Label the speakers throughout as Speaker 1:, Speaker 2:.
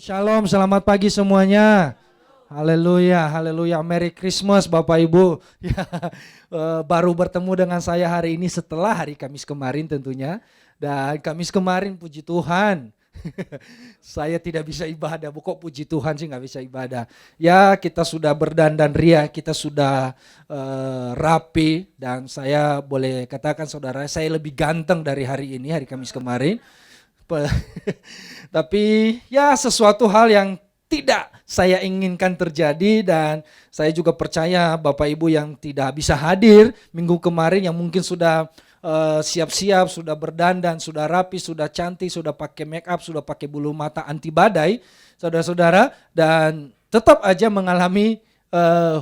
Speaker 1: Shalom, selamat pagi semuanya. Haleluya, haleluya. Merry Christmas Bapak Ibu. Ya, baru bertemu dengan saya hari ini setelah hari Kamis kemarin tentunya. Dan Kamis kemarin puji Tuhan. Saya tidak bisa ibadah, kok puji Tuhan sih nggak bisa ibadah. Ya kita sudah berdandan ria, kita sudah rapi. Dan saya boleh katakan saudara, saya lebih ganteng dari hari ini, hari Kamis kemarin. Tapi ya sesuatu hal yang tidak saya inginkan terjadi, dan saya juga percaya Bapak Ibu yang tidak bisa hadir minggu kemarin, yang mungkin sudah siap-siap, sudah berdandan, sudah rapi, sudah cantik, sudah pakai make up, sudah pakai bulu mata anti badai, saudara-saudara, dan tetap aja mengalami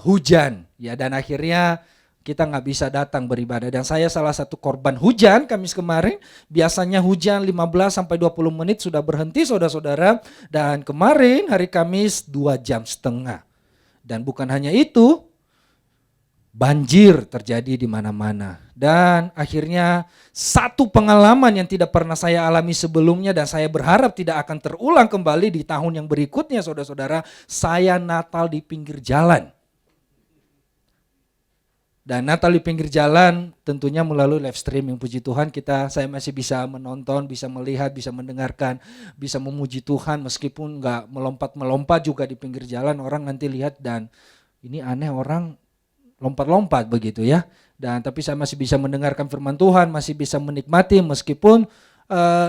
Speaker 1: hujan ya, dan akhirnya kita nggak bisa datang beribadah. Dan saya salah satu korban hujan Kamis kemarin. Biasanya hujan 15-20 menit sudah berhenti saudara-saudara. Dan kemarin hari Kamis 2,5 jam. Dan bukan hanya itu, banjir terjadi di mana-mana. Dan akhirnya satu pengalaman yang tidak pernah saya alami sebelumnya, dan saya berharap tidak akan terulang kembali di tahun yang berikutnya saudara-saudara. Saya Natal di pinggir jalan. Dan Natal di pinggir jalan tentunya melalui live streaming. Puji Tuhan saya masih bisa menonton, bisa melihat, bisa mendengarkan, bisa memuji Tuhan meskipun nggak melompat-melompat juga di pinggir jalan. Orang nanti lihat dan ini aneh, orang lompat-lompat begitu ya. Dan tapi saya masih bisa mendengarkan firman Tuhan, masih bisa menikmati meskipun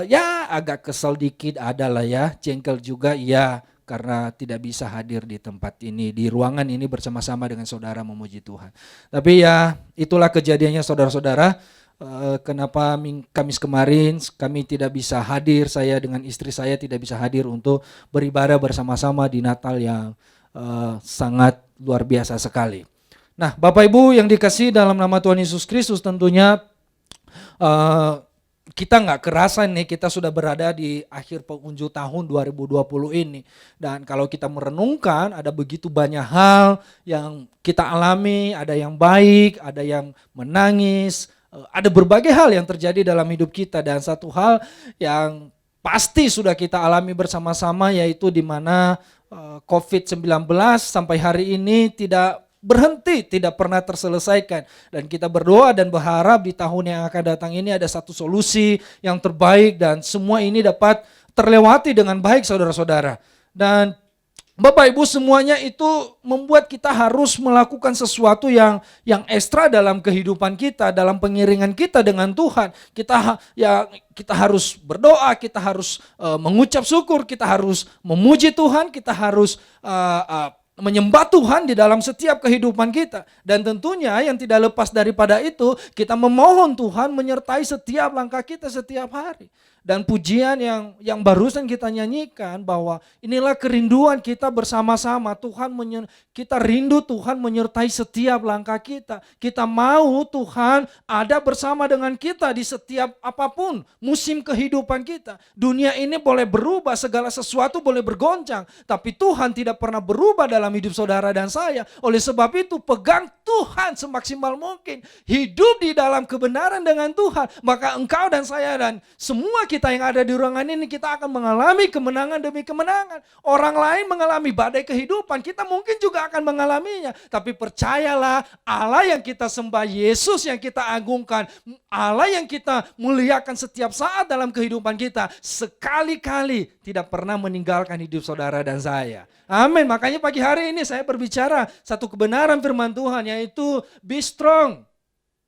Speaker 1: ya agak kesel dikit adalah ya, jengkel juga ya. Karena tidak bisa hadir di tempat ini, di ruangan ini bersama-sama dengan saudara memuji Tuhan. Tapi ya itulah kejadiannya saudara-saudara. Kenapa Kamis kemarin kami tidak bisa hadir, saya dengan istri saya tidak bisa hadir untuk beribadah bersama-sama di Natal yang sangat luar biasa sekali. Nah Bapak Ibu yang dikasihi dalam nama Tuhan Yesus Kristus, tentunya kita nggak kerasa nih, kita sudah berada di akhir penghujung tahun 2020 ini. Dan kalau kita merenungkan, ada begitu banyak hal yang kita alami, ada yang baik, ada yang menangis, ada berbagai hal yang terjadi dalam hidup kita. Dan satu hal yang pasti sudah kita alami bersama-sama, yaitu di mana COVID-19 sampai hari ini tidak berhenti, tidak pernah terselesaikan. Dan kita berdoa dan berharap di tahun yang akan datang ini ada satu solusi yang terbaik dan semua ini dapat terlewati dengan baik saudara-saudara. Dan Bapak Ibu, semuanya itu membuat kita harus melakukan sesuatu yang ekstra dalam kehidupan kita, dalam pengiringan kita dengan Tuhan. Kita harus berdoa, kita harus mengucap syukur, kita harus memuji Tuhan, kita harus menyembah Tuhan di dalam setiap kehidupan kita. Dan tentunya yang tidak lepas daripada itu, kita memohon Tuhan menyertai setiap langkah kita setiap hari. Dan pujian yang barusan kita nyanyikan bahwa inilah kerinduan kita bersama-sama. Kita rindu Tuhan menyertai setiap langkah kita. Kita mau Tuhan ada bersama dengan kita di setiap apapun musim kehidupan kita. Dunia ini boleh berubah, segala sesuatu boleh bergoncang, tapi Tuhan tidak pernah berubah dalam hidup saudara dan saya. Oleh sebab itu pegang Tuhan semaksimal mungkin. Hidup di dalam kebenaran dengan Tuhan. Maka engkau dan saya dan semua kita yang ada di ruangan ini, kita akan mengalami kemenangan demi kemenangan. Orang lain mengalami badai kehidupan, kita mungkin juga akan mengalaminya. Tapi percayalah, Allah yang kita sembah, Yesus yang kita agungkan, Allah yang kita muliakan setiap saat dalam kehidupan kita, sekali-kali tidak pernah meninggalkan hidup saudara dan saya. Amin. Makanya pagi hari ini saya berbicara satu kebenaran firman Tuhan, yaitu be strong.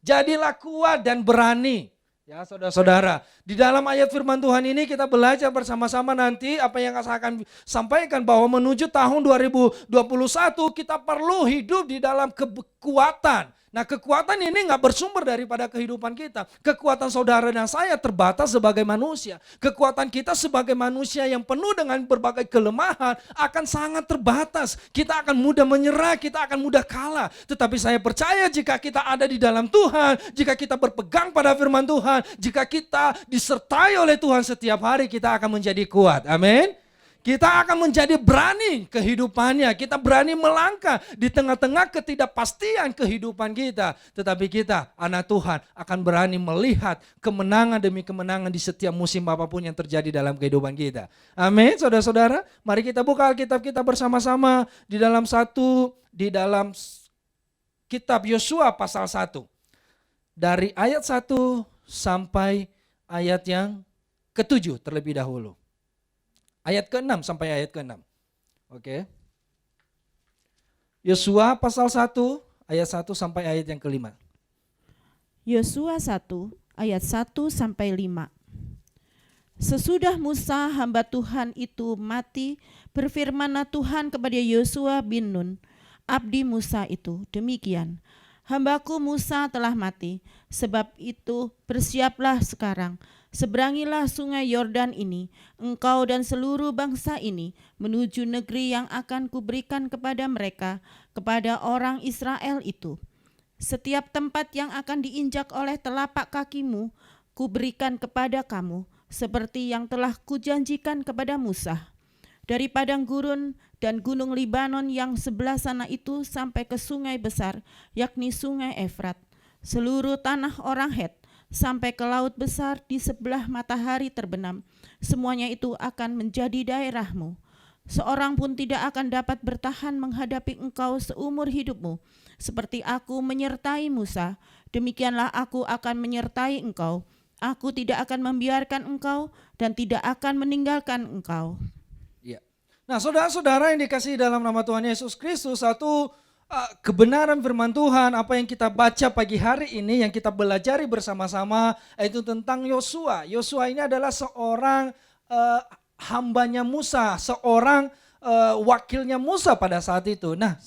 Speaker 1: Jadilah kuat dan berani. Ya saudara-saudara, di dalam ayat firman Tuhan ini kita belajar bersama-sama nanti apa yang saya akan sampaikan, bahwa menuju tahun 2021 kita perlu hidup di dalam kekuatan. Nah kekuatan ini gak bersumber daripada kehidupan kita. Kekuatan saudara dan saya terbatas sebagai manusia. Kekuatan kita sebagai manusia yang penuh dengan berbagai kelemahan akan sangat terbatas. Kita akan mudah menyerah, kita akan mudah kalah. Tetapi saya percaya jika kita ada di dalam Tuhan, jika kita berpegang pada firman Tuhan, jika kita disertai oleh Tuhan setiap hari, kita akan menjadi kuat. Amin. Kita akan menjadi berani kehidupannya. Kita berani melangkah di tengah-tengah ketidakpastian kehidupan kita. Tetapi kita, anak Tuhan, akan berani melihat kemenangan demi kemenangan di setiap musim apapun yang terjadi dalam kehidupan kita. Amin, saudara-saudara. Mari kita buka Alkitab kita bersama-sama di dalam kitab Yosua pasal 1. Dari ayat 1 sampai ayat yang ke-7 terlebih dahulu. Ayat ke-6 sampai ayat ke-6. Oke. Yosua pasal 1 ayat 1 sampai ayat yang ke-5.
Speaker 2: Yosua 1 ayat 1 sampai 5. Sesudah Musa hamba Tuhan itu mati, berfirmanlah Tuhan kepada Yosua bin Nun, abdi Musa itu, demikian. Hambaku Musa telah mati, sebab itu bersiaplah sekarang. Seberangilah sungai Yordan ini, engkau dan seluruh bangsa ini, menuju negeri yang akan kuberikan kepada mereka, kepada orang Israel itu. Setiap tempat yang akan diinjak oleh telapak kakimu, kuberikan kepada kamu, seperti yang telah kujanjikan kepada Musa. Dari padang gurun dan gunung Libanon yang sebelah sana itu sampai ke sungai besar, yakni sungai Efrat, seluruh tanah orang Het, sampai ke laut besar di sebelah matahari terbenam, semuanya itu akan menjadi daerahmu. Seorang pun tidak akan dapat bertahan menghadapi engkau seumur hidupmu. Seperti aku menyertai Musa, demikianlah aku akan menyertai engkau. Aku tidak akan membiarkan engkau dan tidak akan meninggalkan engkau.
Speaker 1: Ya. Nah, saudara-saudara yang dikasihi dalam nama Tuhan Yesus Kristus, satu kebenaran firman Tuhan, apa yang kita baca pagi hari ini, yang kita belajari bersama-sama, itu tentang Yosua. Yosua ini adalah seorang hambanya Musa, seorang wakilnya Musa pada saat itu. Nah,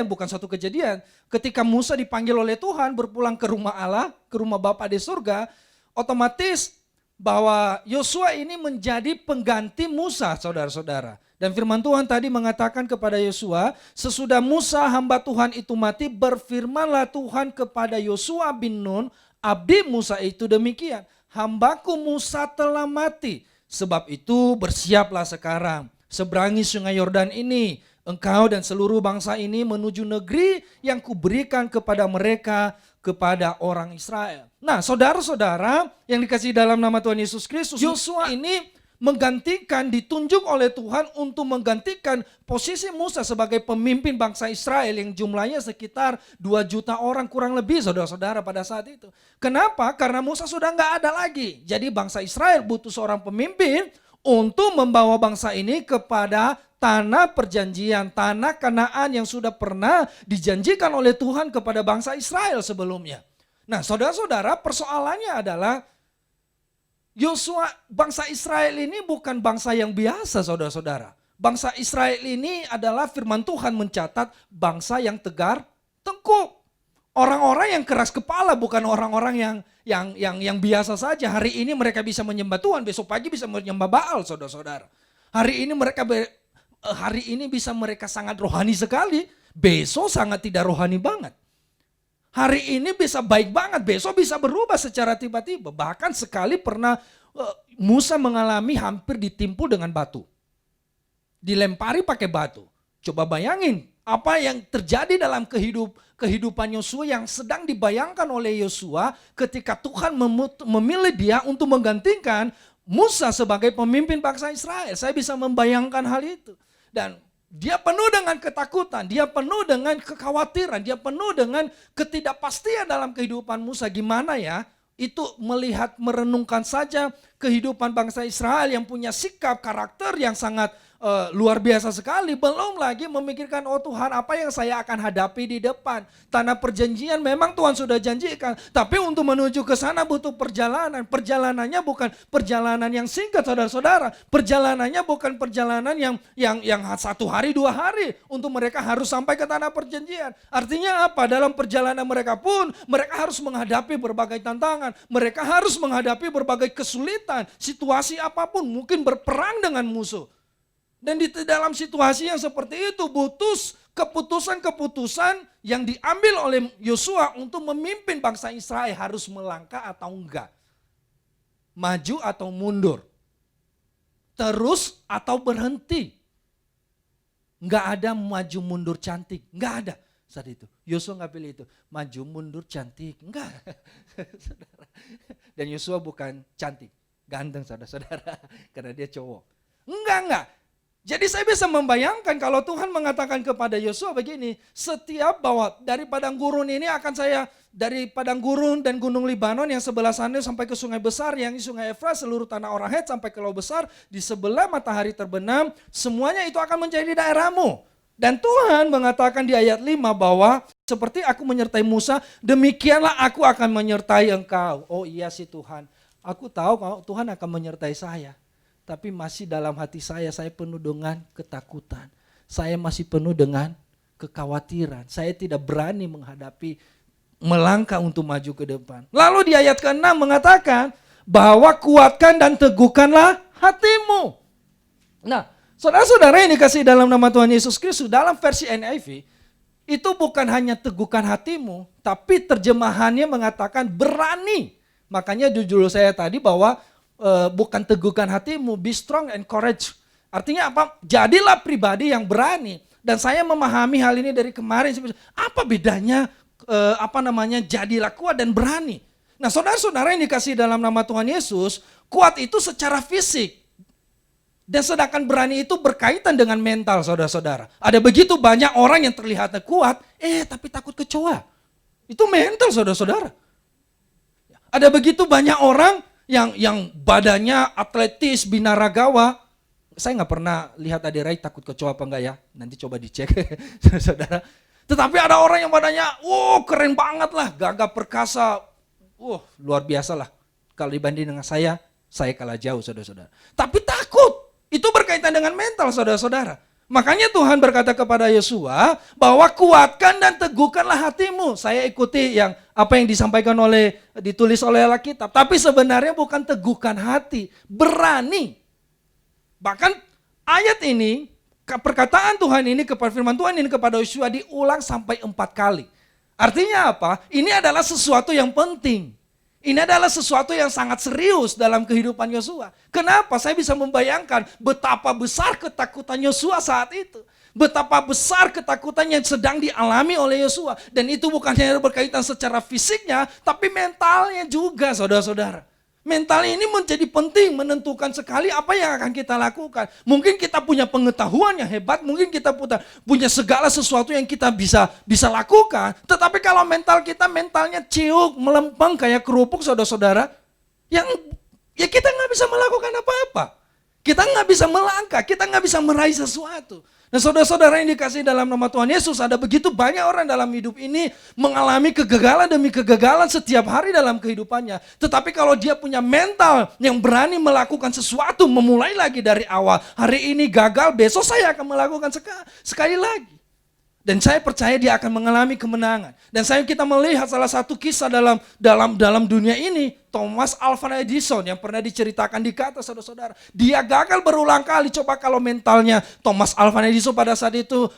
Speaker 1: bukan suatu kejadian, ketika Musa dipanggil oleh Tuhan berpulang ke rumah Allah, ke rumah Bapa di surga, otomatis bahwa Yosua ini menjadi pengganti Musa, saudara-saudara. Dan firman Tuhan tadi mengatakan kepada Yosua, sesudah Musa hamba Tuhan itu mati, berfirmanlah Tuhan kepada Yosua bin Nun, abdi Musa itu demikian, hambaku Musa telah mati, sebab itu bersiaplah sekarang, seberangi sungai Yordan ini, engkau dan seluruh bangsa ini menuju negeri yang kuberikan kepada mereka, kepada orang Israel. Nah, saudara-saudara yang dikasihi dalam nama Tuhan Yesus Kristus, Yosua ini ditunjuk oleh Tuhan untuk menggantikan posisi Musa sebagai pemimpin bangsa Israel yang jumlahnya sekitar 2 juta orang kurang lebih, saudara-saudara, pada saat itu. Kenapa? Karena Musa sudah nggak ada lagi. Jadi bangsa Israel butuh seorang pemimpin untuk membawa bangsa ini kepada tanah perjanjian, tanah Kanaan yang sudah pernah dijanjikan oleh Tuhan kepada bangsa Israel sebelumnya. Nah, saudara-saudara, persoalannya adalah Yosua, bangsa Israel ini bukan bangsa yang biasa, saudara-saudara. Bangsa Israel ini adalah firman Tuhan mencatat bangsa yang tegar tengkuk. Orang-orang yang keras kepala, bukan orang-orang yang biasa saja. Hari ini mereka bisa menyembah Tuhan, besok pagi bisa menyembah Baal, saudara-saudara. Hari ini bisa mereka sangat rohani sekali, besok sangat tidak rohani banget. Hari ini bisa baik banget, besok bisa berubah secara tiba-tiba. Bahkan sekali pernah Musa mengalami hampir ditimpul dengan batu. Dilempari pakai batu. Coba bayangin apa yang terjadi dalam kehidupan Yosua yang sedang dibayangkan oleh Yosua ketika Tuhan memilih dia untuk menggantikan Musa sebagai pemimpin bangsa Israel. Saya bisa membayangkan hal itu. Dan dia penuh dengan ketakutan, dia penuh dengan kekhawatiran, dia penuh dengan ketidakpastian dalam kehidupan Musa. Gimana ya? Itu merenungkan saja kehidupan bangsa Israel yang punya sikap karakter yang sangat luar biasa sekali. Belum lagi memikirkan, oh Tuhan, apa yang saya akan hadapi di depan. Tanah perjanjian memang Tuhan sudah janjikan, tapi untuk menuju ke sana butuh perjalanan. Perjalanannya bukan perjalanan yang singkat, saudara-saudara. Perjalanannya bukan perjalanan yang 1 hari 2 hari untuk mereka harus sampai ke tanah perjanjian. Artinya apa? Dalam perjalanan mereka pun mereka harus menghadapi berbagai tantangan. Mereka harus menghadapi berbagai kesulitan, situasi apapun, mungkin berperang dengan musuh. Dan di dalam situasi yang seperti itu butuh keputusan-keputusan yang diambil oleh Yosua untuk memimpin bangsa Israel, harus melangkah atau enggak, maju atau mundur. terus atau berhenti. Nggak ada maju mundur cantik, nggak ada saat itu. Yosua nggak pilih itu, maju mundur cantik, nggak. Dan Yosua bukan cantik, ganteng saudara-saudara, karena dia cowok. Enggak. Jadi saya bisa membayangkan kalau Tuhan mengatakan kepada Yosua begini, setiap bahwa dari padang gurun ini akan saya, dari padang gurun dan gunung Libanon yang sebelah sana sampai ke sungai besar, yang di sungai Efrat, seluruh tanah orang Het sampai ke laut besar, di sebelah matahari terbenam, semuanya itu akan menjadi daerahmu. Dan Tuhan mengatakan di ayat 5 bahwa seperti aku menyertai Musa, demikianlah aku akan menyertai engkau. Oh iya sih Tuhan, aku tahu kalau Tuhan akan menyertai saya. Tapi masih dalam hati saya penuh dengan ketakutan. Saya masih penuh dengan kekhawatiran. Saya tidak berani menghadapi, melangkah untuk maju ke depan. Lalu di ayat ke-6 mengatakan bahwa kuatkan dan teguhkanlah hatimu. Nah, saudara-saudara yang dikasihi dalam nama Tuhan Yesus Kristus, dalam versi NIV, itu bukan hanya teguhkan hatimu, tapi terjemahannya mengatakan berani. Makanya judul saya tadi bahwa bukan teguhkan hatimu, be strong and courage. Artinya apa? Jadilah pribadi yang berani. Dan saya memahami hal ini dari kemarin. Apa bedanya jadilah kuat dan berani. Nah saudara-saudara yang dikasihi dalam nama Tuhan Yesus, kuat itu secara fisik. Dan sedangkan berani itu berkaitan dengan mental saudara-saudara. Ada begitu banyak orang yang terlihatnya kuat, tapi takut kecoa. Itu mental saudara-saudara. Ada begitu banyak orang yang badannya atletis, binaragawa. Saya nggak pernah lihat Ade Rai takut kecoa apa enggak ya. Nanti coba dicek saudara. Tetapi ada orang yang badannya, keren banget lah, gagah perkasa. Luar biasa lah. Kalau dibanding dengan saya kalah jauh saudara-saudara. Tapi takut, itu berkaitan dengan mental saudara-saudara. Makanya Tuhan berkata kepada Yosua bahwa kuatkan dan teguhkanlah hatimu. Saya ikuti apa yang ditulis oleh Alkitab. Tapi sebenarnya bukan teguhkan hati, berani. Bahkan ayat ini, perkataan Tuhan ini, firman Tuhan ini kepada Yosua diulang sampai 4 kali. Artinya apa? Ini adalah sesuatu yang penting. Ini adalah sesuatu yang sangat serius dalam kehidupan Yosua. Kenapa? Saya bisa membayangkan betapa besar ketakutan Yosua saat itu. Betapa besar ketakutan yang sedang dialami oleh Yosua. Dan itu bukan hanya berkaitan secara fisiknya, tapi mentalnya juga saudara-saudara. Mental ini menjadi penting, menentukan sekali apa yang akan kita lakukan. Mungkin kita punya pengetahuan yang hebat, mungkin kita punya segala sesuatu yang kita bisa lakukan. Tetapi kalau mentalnya ciuk, melempeng kayak kerupuk saudara-saudara, ya kita nggak bisa melakukan apa-apa. Kita nggak bisa melangkah, kita nggak bisa meraih sesuatu. Nah saudara-saudara yang dikasihi dalam nama Tuhan Yesus, ada begitu banyak orang dalam hidup ini mengalami kegagalan demi kegagalan setiap hari dalam kehidupannya. Tetapi kalau dia punya mental yang berani melakukan sesuatu, memulai lagi dari awal. Hari ini gagal, besok saya akan melakukan sekali lagi. Dan saya percaya dia akan mengalami kemenangan. Dan kita melihat salah satu kisah dalam dunia ini, Thomas Alva Edison yang pernah diceritakan di atas saudara-saudara. Dia gagal berulang kali. Coba kalau mentalnya Thomas Alva Edison pada saat itu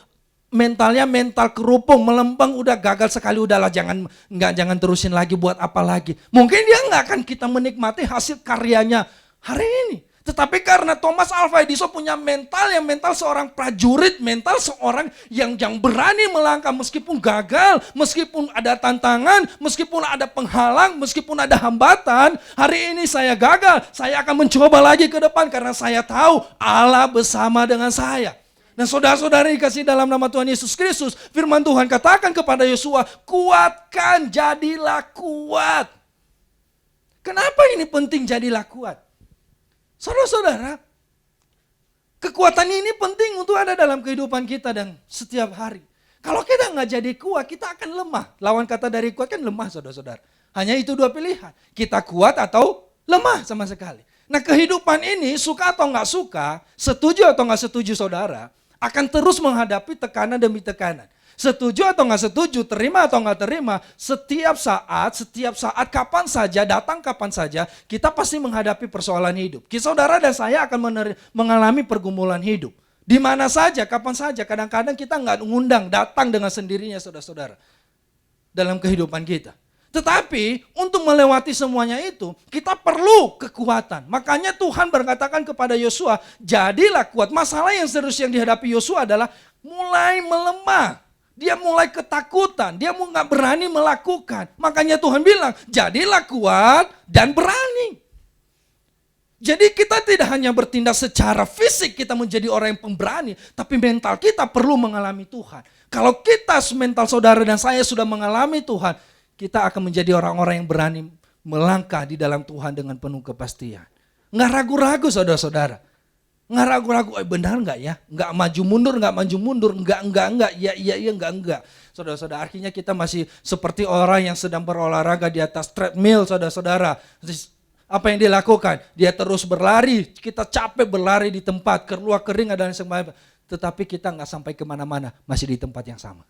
Speaker 1: mental kerupung, melempeng, udah gagal sekali, udahlah jangan terusin lagi, buat apa lagi. Mungkin dia nggak akan kita menikmati hasil karyanya hari ini. Tetapi karena Thomas Alva Edison punya mental seorang prajurit, mental seorang yang berani melangkah meskipun gagal, meskipun ada tantangan, meskipun ada penghalang, meskipun ada hambatan. Hari ini saya gagal, saya akan mencoba lagi ke depan karena saya tahu Allah bersama dengan saya. Nah saudara-saudara dikasih dalam nama Tuhan Yesus Kristus, firman Tuhan katakan kepada Yosua, kuatkan, jadilah kuat. Kenapa ini penting jadilah kuat? Saudara-saudara, kekuatan ini penting untuk ada dalam kehidupan kita dan setiap hari. Kalau kita nggak jadi kuat, kita akan lemah. Lawan kata dari kuat kan lemah saudara-saudara. Hanya itu dua pilihan, kita kuat atau lemah sama sekali. Nah kehidupan ini suka atau nggak suka, setuju atau nggak setuju saudara, akan terus menghadapi tekanan demi tekanan. Setuju atau nggak setuju, terima atau nggak terima, setiap saat, kapan saja, datang kapan saja, kita pasti menghadapi persoalan hidup. Saudara dan saya akan mengalami pergumulan hidup. Di mana saja, kapan saja, kadang-kadang kita nggak ngundang, datang dengan sendirinya saudara-saudara. Dalam kehidupan kita. Tetapi untuk melewati semuanya itu, kita perlu kekuatan. Makanya Tuhan berkatakan kepada Yosua, jadilah kuat. Masalah yang serius yang dihadapi Yosua adalah mulai melemah. Dia mulai ketakutan, dia nggak berani melakukan. Makanya Tuhan bilang, jadilah kuat dan berani. Jadi kita tidak hanya bertindak secara fisik, kita menjadi orang yang pemberani, tapi mental kita perlu mengalami Tuhan. Kalau kita mental saudara dan saya sudah mengalami Tuhan, kita akan menjadi orang-orang yang berani melangkah di dalam Tuhan dengan penuh kepastian. Nggak ragu-ragu saudara-saudara. Nggak ragu-ragu, benar nggak ya? Nggak maju mundur, enggak, iya, enggak. Saudara-saudara, akhirnya kita masih seperti orang yang sedang berolahraga di atas treadmill, saudara-saudara. Apa yang dilakukan? Dia terus berlari, kita capek berlari di tempat, keluar kering dan sebagainya. Tetapi kita nggak sampai kemana-mana, masih di tempat yang sama.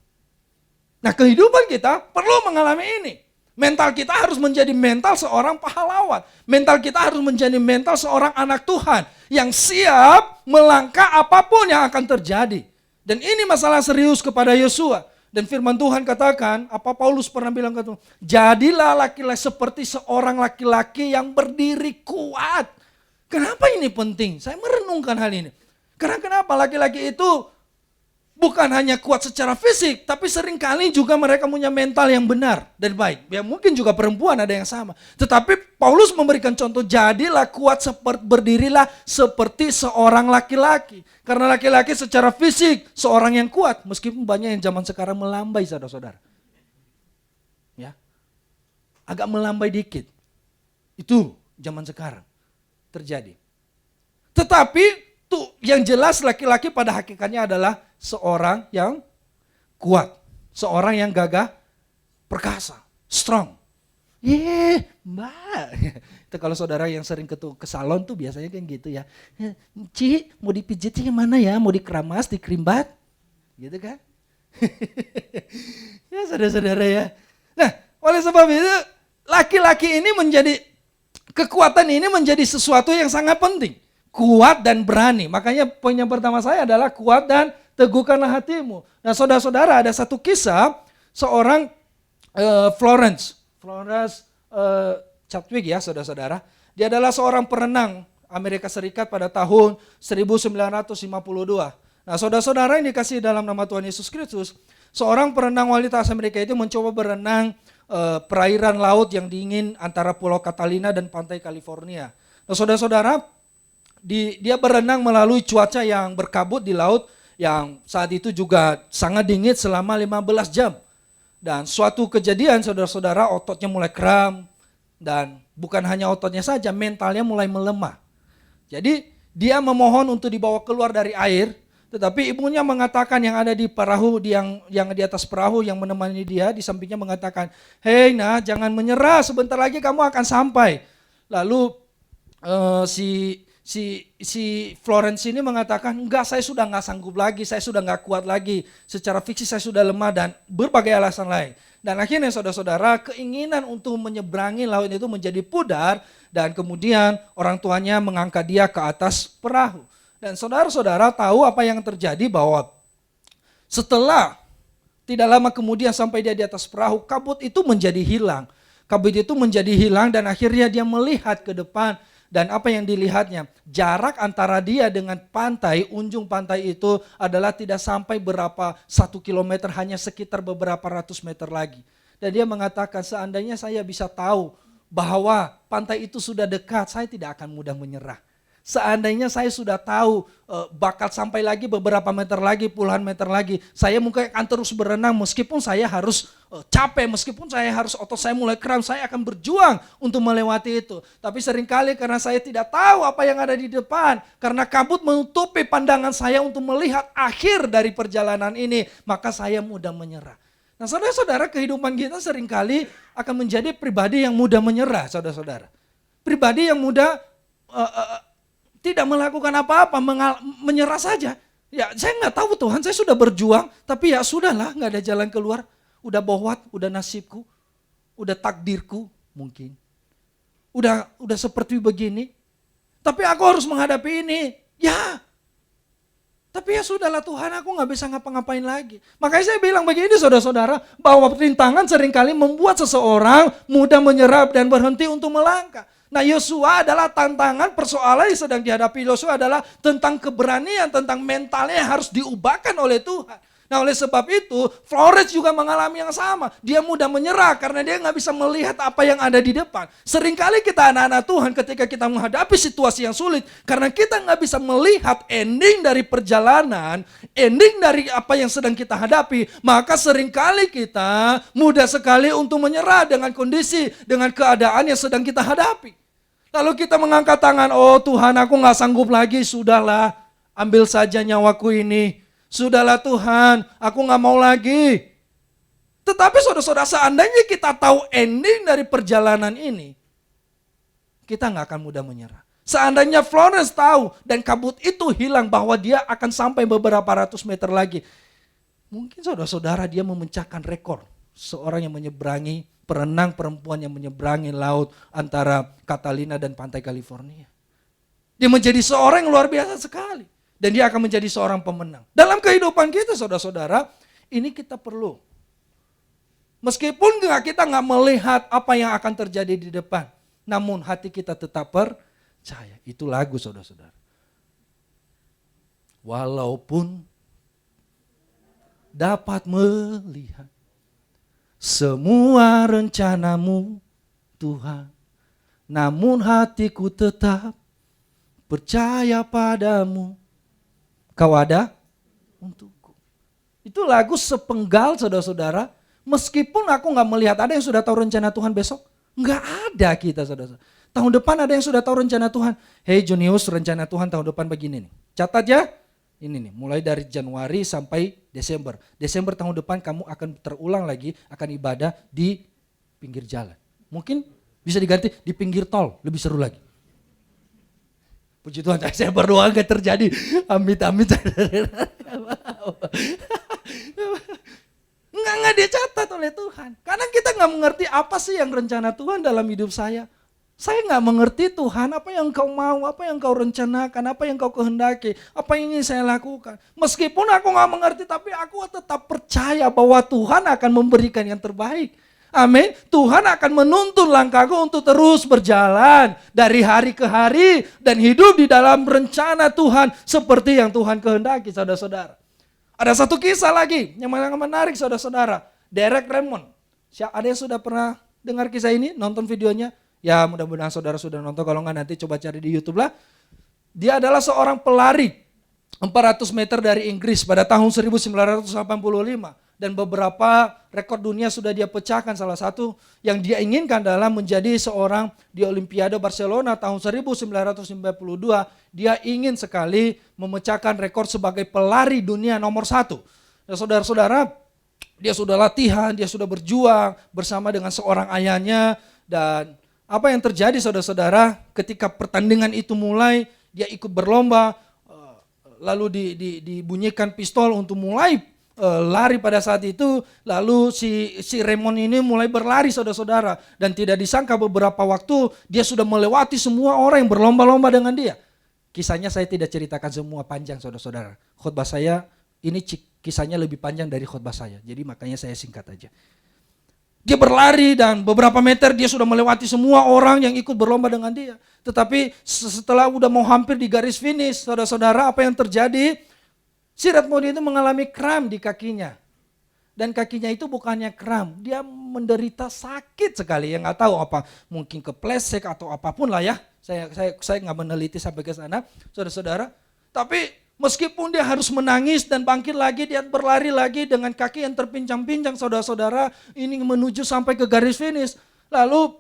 Speaker 1: Nah, kehidupan kita perlu mengalami ini. Mental kita harus menjadi mental seorang pahlawan. Mental kita harus menjadi mental seorang anak Tuhan yang siap melangkah apapun yang akan terjadi. Dan ini masalah serius kepada Yosua. Dan firman Tuhan katakan, apa Paulus pernah bilang ke Tuhan, jadilah laki-laki seperti seorang laki-laki yang berdiri kuat. Kenapa ini penting? Saya merenungkan hal ini. Karena kenapa laki-laki itu bukan hanya kuat secara fisik, tapi seringkali juga mereka punya mental yang benar dan baik. Ya mungkin juga perempuan ada yang sama. Tetapi Paulus memberikan contoh, jadilah kuat, berdirilah seperti seorang laki-laki. Karena laki-laki secara fisik seorang yang kuat, meskipun banyak yang zaman sekarang melambai saudara-saudara. Ya, agak melambai dikit. Itu zaman sekarang terjadi. Tetapi tuh yang jelas laki-laki pada hakikatnya adalah seorang yang kuat, seorang yang gagah perkasa, strong. Mbak. Itu kalau saudara yang sering ke salon tuh biasanya kan gitu ya. Ci, mau dipijit yang mana ya? Mau dikeramas, dikrimbat? Gitu kan? Ya saudara-saudara ya. Nah, oleh sebab itu laki-laki ini kekuatan ini menjadi sesuatu yang sangat penting. Kuat dan berani. Makanya poin yang pertama saya adalah kuat dan teguhkanlah hatimu. Nah, saudara-saudara, ada satu kisah seorang Florence Chadwick ya, saudara-saudara. Dia adalah seorang perenang Amerika Serikat pada tahun 1952. Nah, saudara-saudara yang dikasihi dalam nama Tuhan Yesus Kristus, seorang perenang wanita Amerika itu mencoba berenang perairan laut yang dingin antara Pulau Catalina dan pantai California. Nah, saudara-saudara, dia berenang melalui cuaca yang berkabut di laut yang saat itu juga sangat dingin selama 15 jam. Dan suatu kejadian saudara-saudara, ototnya mulai kram dan bukan hanya ototnya saja, mentalnya mulai melemah. Jadi dia memohon untuk dibawa keluar dari air, tetapi ibunya mengatakan yang ada di perahu, yang di atas perahu yang menemani dia di sampingnya mengatakan, "Hei nah, jangan menyerah, sebentar lagi kamu akan sampai." Lalu si Florence ini mengatakan, enggak, saya sudah nggak sanggup lagi, saya sudah nggak kuat lagi, secara fisik saya sudah lemah dan berbagai alasan lain. Dan akhirnya saudara-saudara, keinginan untuk menyeberangi laut itu menjadi pudar dan kemudian orang tuanya mengangkat dia ke atas perahu. Dan saudara-saudara tahu apa yang terjadi, bahwa setelah tidak lama kemudian sampai dia di atas perahu, kabut itu menjadi hilang. Kabut itu menjadi hilang dan akhirnya dia melihat ke depan. Dan apa yang dilihatnya, jarak antara dia dengan pantai, ujung pantai itu adalah tidak sampai 1 kilometer, hanya sekitar beberapa ratus meter lagi. Dan dia mengatakan, seandainya saya bisa tahu bahwa pantai itu sudah dekat, saya tidak akan mudah menyerah. Seandainya saya sudah tahu bakal sampai lagi beberapa meter lagi, puluhan meter lagi, saya mungkin akan terus berenang meskipun saya harus capek, meskipun saya harus otot saya mulai kram, saya akan berjuang untuk melewati itu. Tapi seringkali karena saya tidak tahu apa yang ada di depan, karena kabut menutupi pandangan saya untuk melihat akhir dari perjalanan ini, maka saya mudah menyerah. Nah, saudara-saudara, kehidupan kita seringkali akan menjadi pribadi yang mudah menyerah, saudara-saudara. Pribadi yang mudah tidak melakukan apa-apa, menyerah saja. Ya, saya nggak tahu Tuhan, saya sudah berjuang, tapi ya sudahlah, nggak ada jalan keluar. Udah bohwat, udah nasibku, udah takdirku mungkin. Udah seperti begini. Tapi aku harus menghadapi ini. Ya. Tapi Tapi ya sudahlah Tuhan, aku nggak bisa ngapa-ngapain lagi. Makanya saya bilang begini saudara-saudara, bahwa rintangan seringkali membuat seseorang mudah menyerah dan berhenti untuk melangkah. Nah Yosua adalah tantangan, persoalan yang sedang dihadapi Yosua adalah tentang keberanian, tentang mentalnya yang harus diubahkan oleh Tuhan. Nah oleh sebab itu Flores juga mengalami yang sama. Dia mudah menyerah karena dia nggak bisa melihat apa yang ada di depan. Seringkali kita anak-anak Tuhan ketika kita menghadapi situasi yang sulit, karena kita nggak bisa melihat ending dari perjalanan, ending dari apa yang sedang kita hadapi, maka seringkali kita mudah sekali untuk menyerah dengan kondisi, dengan keadaan yang sedang kita hadapi. Lalu kita mengangkat tangan, oh Tuhan aku nggak sanggup lagi, sudahlah ambil saja nyawaku ini. Sudahlah Tuhan, aku gak mau lagi. Tetapi saudara-saudara, seandainya kita tahu ending dari perjalanan ini, kita gak akan mudah menyerah. Seandainya Florence tahu dan kabut itu hilang bahwa dia akan sampai beberapa ratus meter lagi, mungkin saudara-saudara dia memecahkan rekor. Seorang yang menyeberangi, perenang perempuan yang menyeberangi laut antara Catalina dan pantai California. Dia menjadi seorang yang luar biasa sekali. Dan dia akan menjadi seorang pemenang. Dalam kehidupan kita saudara-saudara, ini kita perlu. Meskipun kita nggak melihat apa yang akan terjadi di depan. Namun hati kita tetap percaya. Itu lagu saudara-saudara. Walaupun dapat melihat semua rencanamu Tuhan. Namun hatiku tetap percaya padamu. Kau ada untukku. Itu lagu sepenggal saudara-saudara. Meskipun aku gak melihat, ada yang sudah tahu rencana Tuhan besok? Gak ada kita saudara-saudara. Tahun depan ada yang sudah tahu rencana Tuhan. Hei Junius, rencana Tuhan tahun depan begini nih. Catat ya. Ini nih, mulai dari Januari sampai Desember. Desember tahun depan kamu akan terulang lagi, akan ibadah di pinggir jalan. Mungkin bisa diganti di pinggir tol, lebih seru lagi. Puji Tuhan, saya berdoa gak terjadi. Amit-amit. Enggak dicatat oleh Tuhan. Karena kita gak mengerti apa sih yang rencana Tuhan dalam hidup saya. Saya gak mengerti Tuhan, apa yang kau mau, apa yang kau rencanakan, apa yang kau kehendaki, apa yang ingin saya lakukan. Meskipun aku gak mengerti, tapi aku tetap percaya bahwa Tuhan akan memberikan yang terbaik. Amin. Tuhan akan menuntun langkahku untuk terus berjalan dari hari ke hari dan hidup di dalam rencana Tuhan seperti yang Tuhan kehendaki, saudara-saudara. Ada satu kisah lagi yang menarik, saudara-saudara. Derek Raymond. Ada yang sudah pernah dengar kisah ini? Nonton videonya? Ya mudah-mudahan saudara sudah nonton. Kalau enggak nanti coba cari di YouTube lah. Dia adalah seorang pelari 400 meter dari Inggris pada tahun 1985. Dan beberapa rekor dunia sudah dia pecahkan. Salah satu yang dia inginkan adalah menjadi seorang di Olimpiade Barcelona tahun 1992. Dia ingin sekali memecahkan rekor sebagai pelari dunia nomor 1. Dan saudara-saudara, dia sudah latihan, dia sudah berjuang bersama dengan seorang ayahnya. Dan apa yang terjadi saudara-saudara ketika pertandingan itu mulai, dia ikut berlomba, lalu dibunyikan pistol untuk mulai lari pada saat itu, lalu si Raymond ini mulai berlari saudara-saudara, dan tidak disangka beberapa waktu dia sudah melewati semua orang yang berlomba-lomba dengan dia. Kisahnya saya tidak ceritakan semua, panjang saudara-saudara. Khotbah saya ini kisahnya lebih panjang dari khotbah saya, jadi makanya saya singkat aja. Dia berlari dan beberapa meter dia sudah melewati semua orang yang ikut berlomba dengan dia. Tetapi setelah udah mau hampir di garis finish, saudara-saudara, apa yang terjadi? Si Raymond itu mengalami kram di kakinya. Dan kakinya itu bukannya kram, dia menderita sakit sekali. Yang nggak tahu apa, mungkin keplesek atau apapun lah ya. Saya nggak meneliti sampai ke sana, saudara-saudara. Tapi meskipun dia harus menangis dan bangkit lagi, dia berlari lagi dengan kaki yang terpincang-pincang, saudara-saudara. Ini menuju sampai ke garis finish. Lalu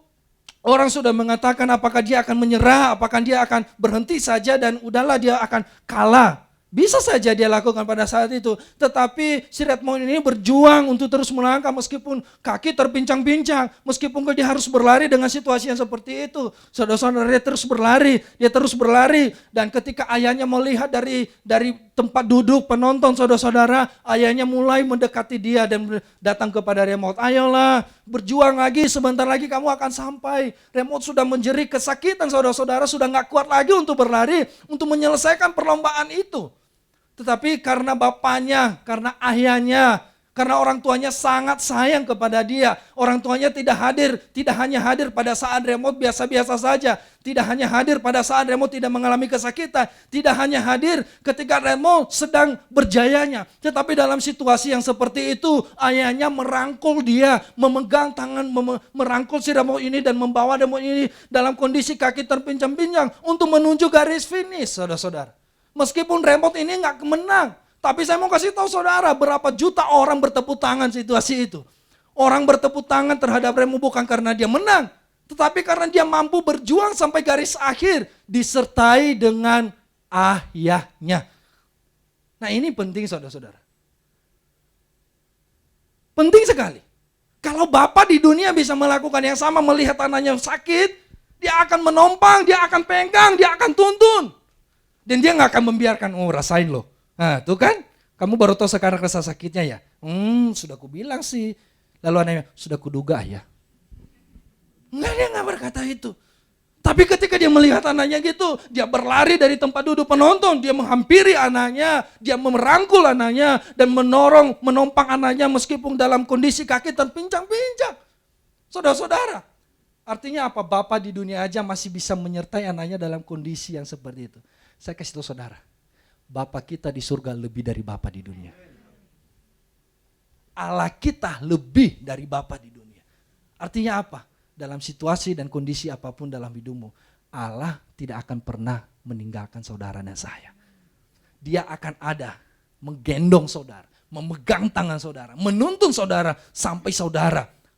Speaker 1: orang sudah mengatakan apakah dia akan menyerah, apakah dia akan berhenti saja dan udahlah dia akan kalah. Bisa saja dia lakukan pada saat itu. Tetapi si Raymond ini berjuang untuk terus melangkah meskipun kaki terpincang-pincang. Meskipun dia harus berlari dengan situasi yang seperti itu. Saudara-saudara, dia terus berlari. Dan ketika ayahnya melihat dari tempat duduk penonton, saudara-saudara, ayahnya mulai mendekati dia dan datang kepada Raymond. Ayolah, berjuang lagi, sebentar lagi kamu akan sampai. Raymond sudah menjerit kesakitan, saudara-saudara, sudah gak kuat lagi untuk berlari, untuk menyelesaikan perlombaan itu. Tetapi karena bapaknya, karena ayahnya, karena orang tuanya sangat sayang kepada dia. Orang tuanya tidak hanya hadir pada saat remote biasa-biasa saja. Tidak hanya hadir pada saat remote tidak mengalami kesakitan. Tidak hanya hadir ketika remote sedang berjayanya. Tetapi dalam situasi yang seperti itu, ayahnya merangkul dia, memegang tangan, merangkul si remote ini dan membawa remote ini dalam kondisi kaki terpincang-pincang untuk menuju garis finish, saudara-saudara. Meskipun remote ini nggak menang, tapi saya mau kasih tahu saudara berapa juta orang bertepuk tangan situasi itu. Orang bertepuk tangan terhadap remote bukan karena dia menang, tetapi karena dia mampu berjuang sampai garis akhir disertai dengan ayahnya. Nah ini penting saudara-saudara. Penting sekali. Kalau bapak di dunia bisa melakukan yang sama, melihat anaknya sakit, dia akan menompang, dia akan pegang, dia akan tuntun. Dan dia gak akan membiarkan, rasain loh. Nah tuh kan, kamu baru tahu sekarang rasa sakitnya ya. Sudah kubilang sih. Lalu anaknya, sudah kuduga ya. Enggak, dia gak berkata itu. Tapi ketika dia melihat anaknya gitu, dia berlari dari tempat duduk penonton, dia menghampiri anaknya, dia merangkul anaknya, dan menompang anaknya meskipun dalam kondisi kaki terpincang-pincang. Saudara-saudara, artinya apa? Bapak di dunia aja masih bisa menyertai anaknya dalam kondisi yang seperti itu. Saya kasih tahu saudara, Bapa kita di surga lebih dari Bapa di dunia. Allah kita lebih dari Bapa di dunia. Artinya apa? Dalam situasi dan kondisi apapun dalam hidupmu, Allah tidak akan pernah meninggalkan saudara dan saya. Dia akan ada, menggendong saudara, memegang tangan saudara, menuntun saudara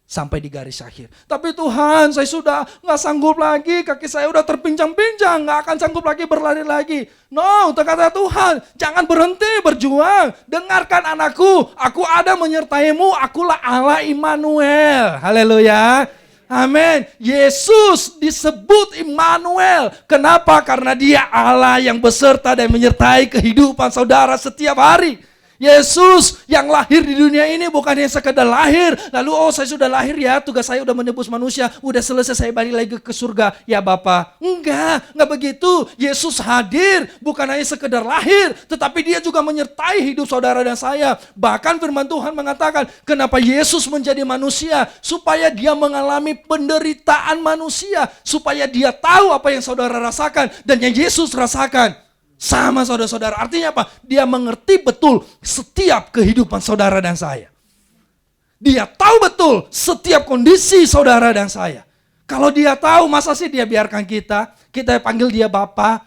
Speaker 1: sampai di garis akhir. Tapi Tuhan, saya sudah gak sanggup lagi, kaki saya udah terpincang-pincang, gak akan sanggup lagi berlari lagi. No, kata Tuhan, jangan berhenti berjuang. Dengarkan anakku, aku ada menyertaimu, akulah Allah Immanuel. Haleluya. Amin. Yesus disebut Immanuel. Kenapa? Karena dia Allah yang beserta dan menyertai kehidupan saudara setiap hari. Yesus yang lahir di dunia ini bukan hanya sekedar lahir, lalu saya sudah lahir ya, tugas saya udah menebus manusia, udah selesai saya balik lagi ke surga, ya Bapa. Enggak begitu. Yesus hadir bukan hanya sekedar lahir, tetapi dia juga menyertai hidup saudara dan saya. Bahkan firman Tuhan mengatakan, kenapa Yesus menjadi manusia? Supaya dia mengalami penderitaan manusia, supaya dia tahu apa yang saudara rasakan dan yang Yesus rasakan. Sama saudara-saudara, artinya apa? Dia mengerti betul setiap kehidupan saudara dan saya. Dia tahu betul setiap kondisi saudara dan saya. Kalau dia tahu, masa sih dia biarkan kita panggil dia Bapak.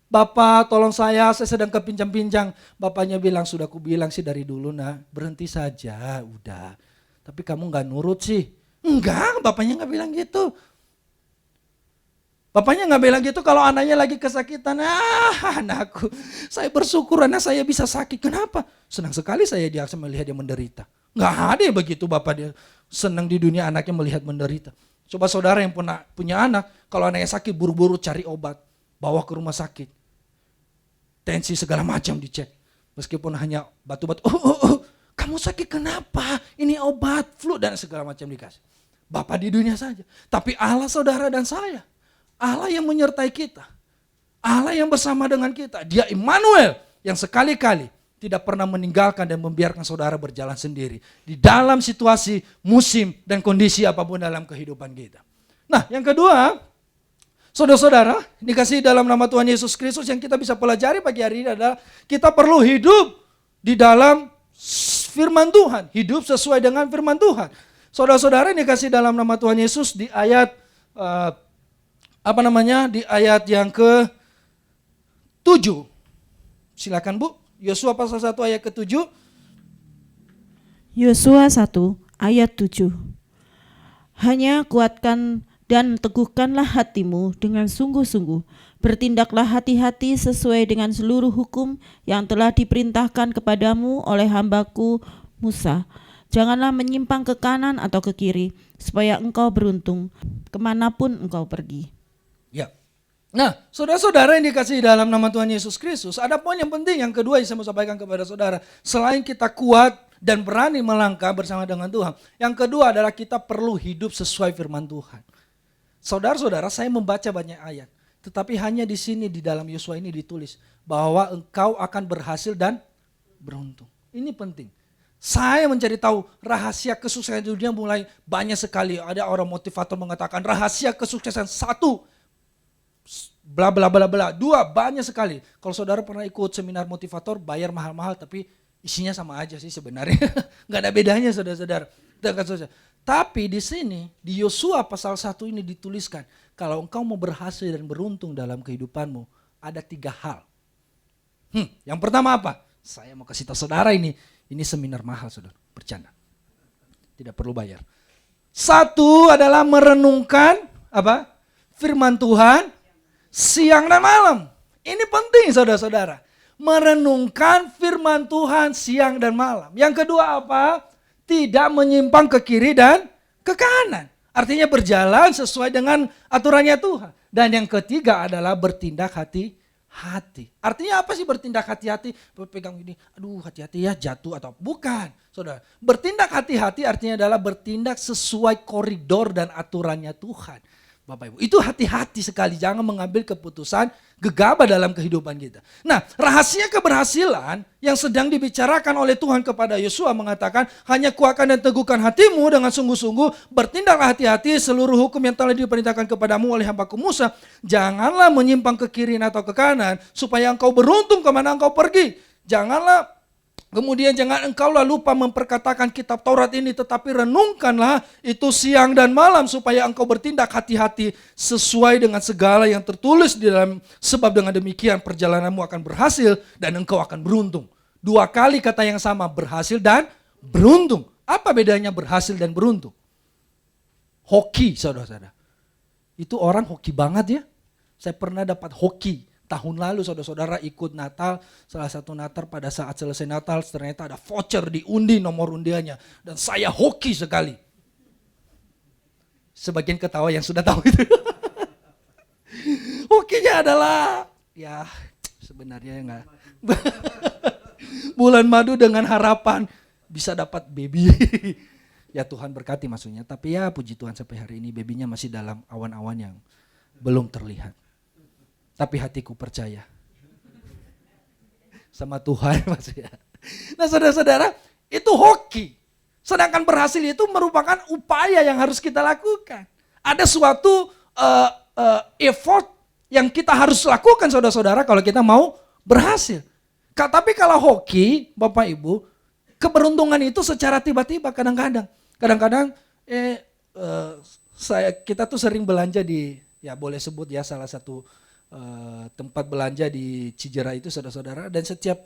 Speaker 1: Bapak tolong saya sedang kepincang-pincang. Bapaknya bilang, sudah kubilang sih dari dulu berhenti saja, udah. Tapi kamu gak nurut sih. Enggak, bapaknya gak bilang gitu. Bapaknya gak bilang gitu kalau anaknya lagi kesakitan. Anakku, saya bersyukur anak saya bisa sakit. Kenapa? Senang sekali saya dia melihat dia menderita. Gak ada ya begitu bapak dia senang di dunia anaknya melihat menderita. Coba saudara yang punya anak, kalau anaknya sakit buru-buru cari obat. Bawa ke rumah sakit. Tensi segala macam dicek. Meskipun hanya batu-batu. Kamu sakit kenapa? Ini obat, flu dan segala macam dikasih. Bapak di dunia saja. Tapi Allah saudara dan saya. Allah yang menyertai kita. Allah yang bersama dengan kita. Dia Immanuel yang sekali-kali tidak pernah meninggalkan dan membiarkan saudara berjalan sendiri. Di dalam situasi, musim, dan kondisi apapun dalam kehidupan kita. Nah yang kedua, saudara-saudara, dikasih dalam nama Tuhan Yesus Kristus yang kita bisa pelajari pagi hari ini adalah kita perlu hidup di dalam firman Tuhan. Hidup sesuai dengan firman Tuhan. Saudara-saudara ini dikasih dalam nama Tuhan Yesus di ayat di ayat yang ke-7. Silakan Bu, Yosua pasal 1 ayat ke-7.
Speaker 2: Yosua 1 ayat 7. Hanya kuatkan dan teguhkanlah hatimu dengan sungguh-sungguh. Bertindaklah hati-hati sesuai dengan seluruh hukum yang telah diperintahkan kepadamu oleh hambaku Musa. Janganlah menyimpang ke kanan atau ke kiri, supaya engkau beruntung kemanapun engkau pergi.
Speaker 1: Ya. Nah, saudara-saudara yang dikasihi dalam nama Tuhan Yesus Kristus, ada poin yang penting yang kedua yang saya mau sampaikan kepada saudara. Selain kita kuat dan berani melangkah bersama dengan Tuhan, yang kedua adalah kita perlu hidup sesuai firman Tuhan. Saudara-saudara, saya membaca banyak ayat. Tetapi hanya di sini di dalam Yosua ini ditulis bahwa engkau akan berhasil dan beruntung. Ini penting. Saya mencari tahu rahasia kesuksesan di dunia mulai banyak sekali. Ada orang motivator mengatakan rahasia kesuksesan satu, bla bla bla bla. Dua, banyak sekali. Kalau saudara pernah ikut seminar motivator, bayar mahal-mahal tapi isinya sama aja sih sebenarnya. Nggak ada bedanya saudara-saudara. Tapi di sini, di Yosua pasal 1 ini dituliskan, kalau engkau mau berhasil dan beruntung dalam kehidupanmu, ada 3 hal. Yang pertama apa? Saya mau kasih tahu saudara ini seminar mahal saudara, bercanda. Tidak perlu bayar. 1 adalah merenungkan apa? Firman Tuhan siang dan malam. Ini penting saudara-saudara. Merenungkan firman Tuhan siang dan malam. Yang kedua apa? Tidak menyimpang ke kiri dan ke kanan. Artinya berjalan sesuai dengan aturannya Tuhan. Dan yang ketiga adalah bertindak hati-hati. Artinya apa sih bertindak hati-hati? Pegang ini, aduh hati-hati ya jatuh atau bukan. Saudara, bertindak hati-hati artinya adalah bertindak sesuai koridor dan aturannya Tuhan. Bapak Ibu, itu hati-hati sekali, jangan mengambil keputusan gegabah dalam kehidupan kita. Nah, rahasia keberhasilan yang sedang dibicarakan oleh Tuhan kepada Yosua mengatakan, hanya kuatkan dan teguhkan hatimu dengan sungguh-sungguh, bertindaklah hati-hati seluruh hukum yang telah diperintahkan kepadamu oleh hambaku Musa. Janganlah menyimpang ke kiri atau ke kanan, supaya engkau beruntung kemana engkau pergi. Kemudian jangan engkau lupa memperkatakan kitab Taurat ini, tetapi renungkanlah itu siang dan malam supaya engkau bertindak hati-hati sesuai dengan segala yang tertulis di dalam, sebab dengan demikian perjalananmu akan berhasil dan engkau akan beruntung. 2 kali kata yang sama, berhasil dan beruntung. Apa bedanya berhasil dan beruntung? Hoki saudara-saudara. Itu orang hoki banget ya. Saya pernah dapat hoki. Tahun lalu saudara-saudara ikut Natal, salah satu Natal pada saat selesai Natal ternyata ada voucher diundi nomor undiannya. Dan saya hoki sekali. Sebagian ketawa yang sudah tahu itu. Hokinya adalah, ya sebenarnya enggak. Bulan madu dengan harapan bisa dapat baby. Ya Tuhan berkati maksudnya. Tapi ya puji Tuhan sampai hari ini babynya masih dalam awan-awan yang belum terlihat. Tapi hatiku percaya sama Tuhan maksudnya. Nah saudara-saudara, itu hoki. Sedangkan berhasil itu merupakan upaya yang harus kita lakukan. Ada suatu effort yang kita harus lakukan saudara-saudara kalau kita mau berhasil. Tapi kalau hoki, Bapak Ibu, keberuntungan itu secara tiba-tiba kadang-kadang. Kadang-kadang kita tuh sering belanja di, ya boleh sebut ya salah satu tempat belanja di Cijerah itu saudara-saudara, dan setiap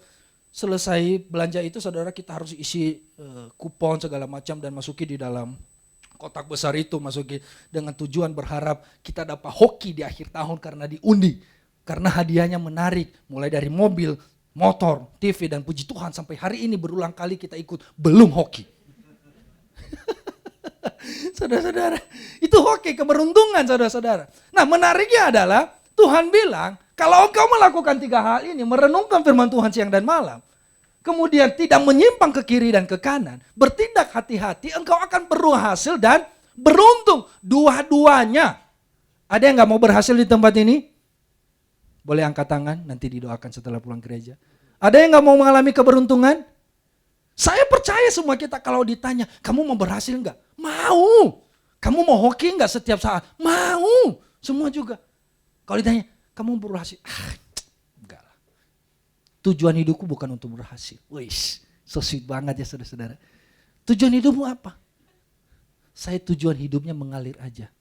Speaker 1: selesai belanja itu saudara kita harus isi kupon segala macam dan masuki di dalam kotak besar itu, masuki dengan tujuan berharap kita dapat hoki di akhir tahun karena diundi, karena hadiahnya menarik, mulai dari mobil, motor, TV, dan puji Tuhan sampai hari ini berulang kali kita ikut belum hoki. Saudara-saudara, itu hoki, keberuntungan saudara-saudara. Nah menariknya adalah Tuhan bilang, kalau engkau melakukan 3 hal ini, merenungkan firman Tuhan siang dan malam, kemudian tidak menyimpang ke kiri dan ke kanan, bertindak hati-hati, engkau akan berhasil dan beruntung. Dua-duanya. Ada yang gak mau berhasil di tempat ini? Boleh angkat tangan, nanti didoakan setelah pulang gereja. Ada yang gak mau mengalami keberuntungan? Saya percaya semua kita kalau ditanya, kamu mau berhasil gak? Mau. Kamu mau hoki gak setiap saat? Mau. Semua juga. Kalau ditanya, kamu berhasil? Enggak lah. Tujuan hidupku bukan untuk berhasil. Wih, so sweet banget ya saudara-saudara. Tujuan hidupmu apa? Saya tujuan hidupnya mengalir aja.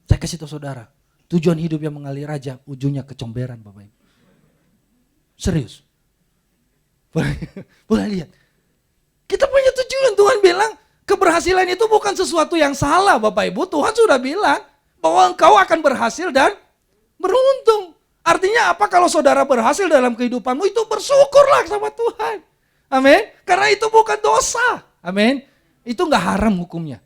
Speaker 1: Saya kasih tahu saudara, tujuan hidupnya mengalir aja, ujungnya kecomberan Bapak Ibu. Serius. Boleh lihat. Kita punya tujuan, Tuhan bilang keberhasilan itu bukan sesuatu yang salah Bapak Ibu. Tuhan sudah bilang bahwa engkau akan berhasil dan beruntung. Artinya apa kalau saudara berhasil dalam kehidupanmu, itu bersyukurlah sama Tuhan. Amin. Karena itu bukan dosa. Amin. Itu gak haram hukumnya.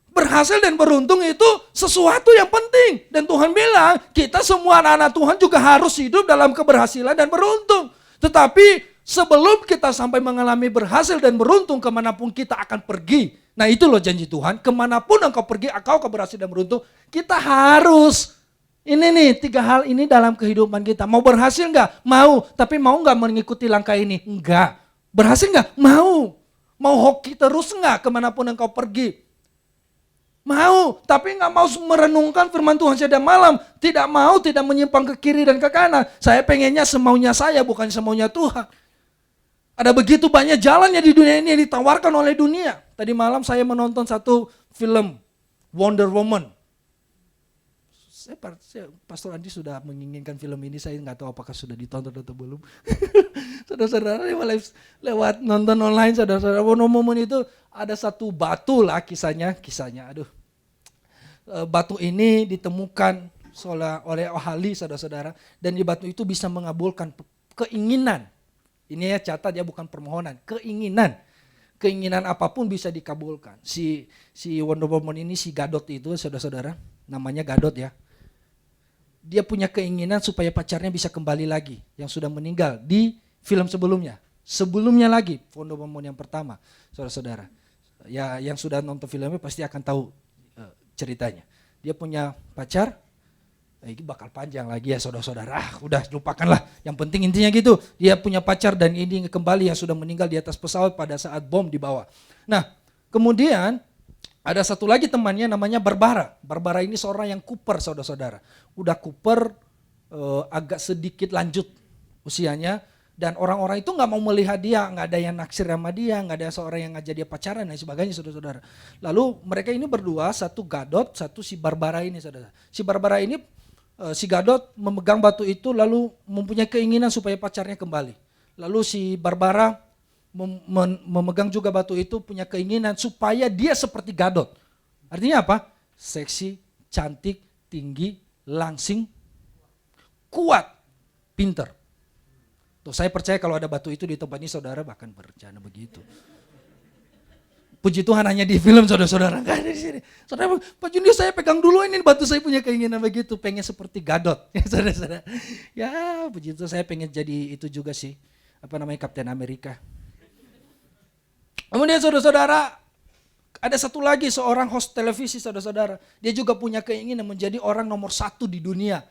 Speaker 1: Berhasil dan beruntung itu sesuatu yang penting. Dan Tuhan bilang kita semua anak-anak Tuhan juga harus hidup dalam keberhasilan dan beruntung. Tetapi sebelum kita sampai mengalami berhasil dan beruntung, kemanapun kita akan pergi. Nah itu loh janji Tuhan, kemanapun engkau pergi, engkau berhasil dan beruntung, kita harus Ini nih 3 hal ini dalam kehidupan kita. Mau berhasil nggak? Mau. Tapi mau nggak mengikuti langkah ini? Enggak. Berhasil nggak? Mau. Mau hoki terus nggak kemanapun engkau pergi? Mau. Tapi nggak mau merenungkan firman Tuhan siang dan malam. Tidak mau, tidak menyimpang ke kiri dan ke kanan. Saya pengennya semaunya saya, bukan semaunya Tuhan. Ada begitu banyak jalannya di dunia ini yang ditawarkan oleh dunia. Tadi malam saya menonton satu film, Wonder Woman. Pastor Andi sudah menginginkan film ini, saya nggak tahu apakah sudah ditonton atau belum. Saudara-saudara lewat nonton online, saudara-saudara, Wonder Woman itu ada satu batu lah kisahnya, aduh. Batu ini ditemukan oleh ahli, saudara-saudara, dan di batu itu bisa mengabulkan keinginan. Ini ya catat ya, bukan permohonan, keinginan. Keinginan apapun bisa dikabulkan. Si Wonder Woman ini, si Gadot itu, saudara-saudara, namanya Gadot ya. Dia punya keinginan supaya pacarnya bisa kembali lagi yang sudah meninggal di film sebelumnya. Sebelumnya lagi, Wonder Woman yang pertama, saudara-saudara. Ya, yang sudah nonton filmnya pasti akan tahu ceritanya. Dia punya pacar, ini bakal panjang lagi ya saudara-saudara. Udah lupakanlah. Yang penting intinya gitu. Dia punya pacar dan ini kembali yang sudah meninggal di atas pesawat pada saat bom dibawa. Nah, kemudian ada satu lagi temannya namanya Barbara. Barbara ini seorang yang kuper, saudara-saudara. Udah kuper, agak sedikit lanjut usianya. Dan orang-orang itu gak mau melihat dia, gak ada yang naksir sama dia, gak ada seorang yang ngajak dia pacaran dan sebagainya, saudara-saudara. Lalu mereka ini berdua, satu Gadot, satu si Barbara ini, saudara. Si Barbara ini, si Gadot memegang batu itu lalu mempunyai keinginan supaya pacarnya kembali. Lalu si Barbara memegang juga batu itu, punya keinginan supaya dia seperti Gadot. Artinya apa? Seksi, cantik, tinggi, langsing, kuat, pinter. Tuh, saya percaya kalau ada batu itu di tempat ini saudara bahkan berencana begitu. Puji Tuhan hanya di film saudara-saudara, enggak ada di sini. Saudara, Pak Junior saya pegang dulu ini batu, saya punya keinginan begitu, pengen seperti Gadot. Ya, saudara-saudara. Ya, puji Tuhan saya pengen jadi itu juga sih. Kapten Amerika. Kemudian saudara-saudara, ada satu lagi seorang host televisi saudara-saudara. Dia juga punya keinginan menjadi orang nomor 1 di dunia.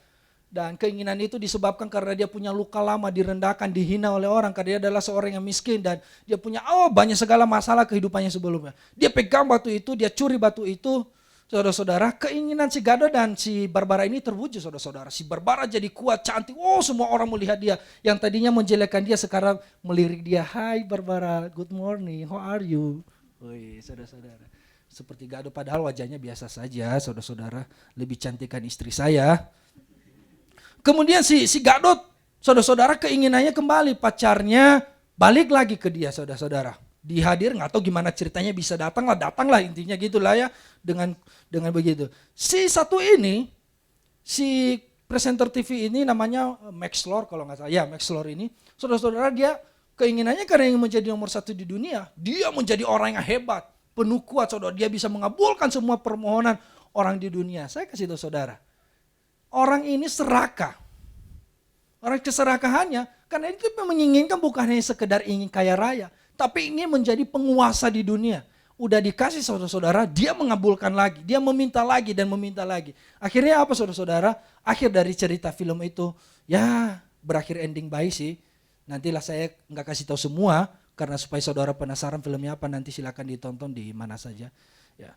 Speaker 1: Dan keinginan itu disebabkan karena dia punya luka lama, direndahkan, dihina oleh orang. Karena dia adalah seorang yang miskin dan dia punya banyak segala masalah kehidupannya sebelumnya. Dia pegang batu itu, dia curi batu itu. Saudara-saudara, keinginan si Gadot dan si Barbara ini terwujud saudara-saudara. Si Barbara jadi kuat, cantik, semua orang melihat dia. Yang tadinya menjelekkan dia sekarang melirik dia. Hai Barbara, good morning, how are you? Woi saudara-saudara. Seperti Gadot padahal wajahnya biasa saja saudara-saudara. Lebih cantikan istri saya. Kemudian si Gadot, saudara-saudara keinginannya kembali. Pacarnya balik lagi ke dia saudara-saudara. Dihadir, nggak tahu gimana ceritanya bisa datanglah intinya gitulah ya dengan begitu. Si satu ini, si presenter TV ini namanya Max Lord kalau nggak salah, ya Max Lord ini, saudara-saudara dia keinginannya karena ingin menjadi nomor 1 di dunia, dia menjadi orang yang hebat, penuh kuat saudara, dia bisa mengabulkan semua permohonan orang di dunia. Saya kasih tahu saudara, orang ini serakah, orang keserakahannya karena itu menginginkan bukan hanya sekedar ingin kaya raya, tapi ingin menjadi penguasa di dunia. Udah dikasih saudara-saudara, dia mengabulkan lagi, dia meminta lagi dan meminta lagi. Akhirnya apa saudara-saudara? Akhir dari cerita film itu, ya berakhir ending baik sih. Nantilah saya nggak kasih tahu semua, karena supaya saudara penasaran filmnya apa, nanti silakan ditonton di mana saja. Ya.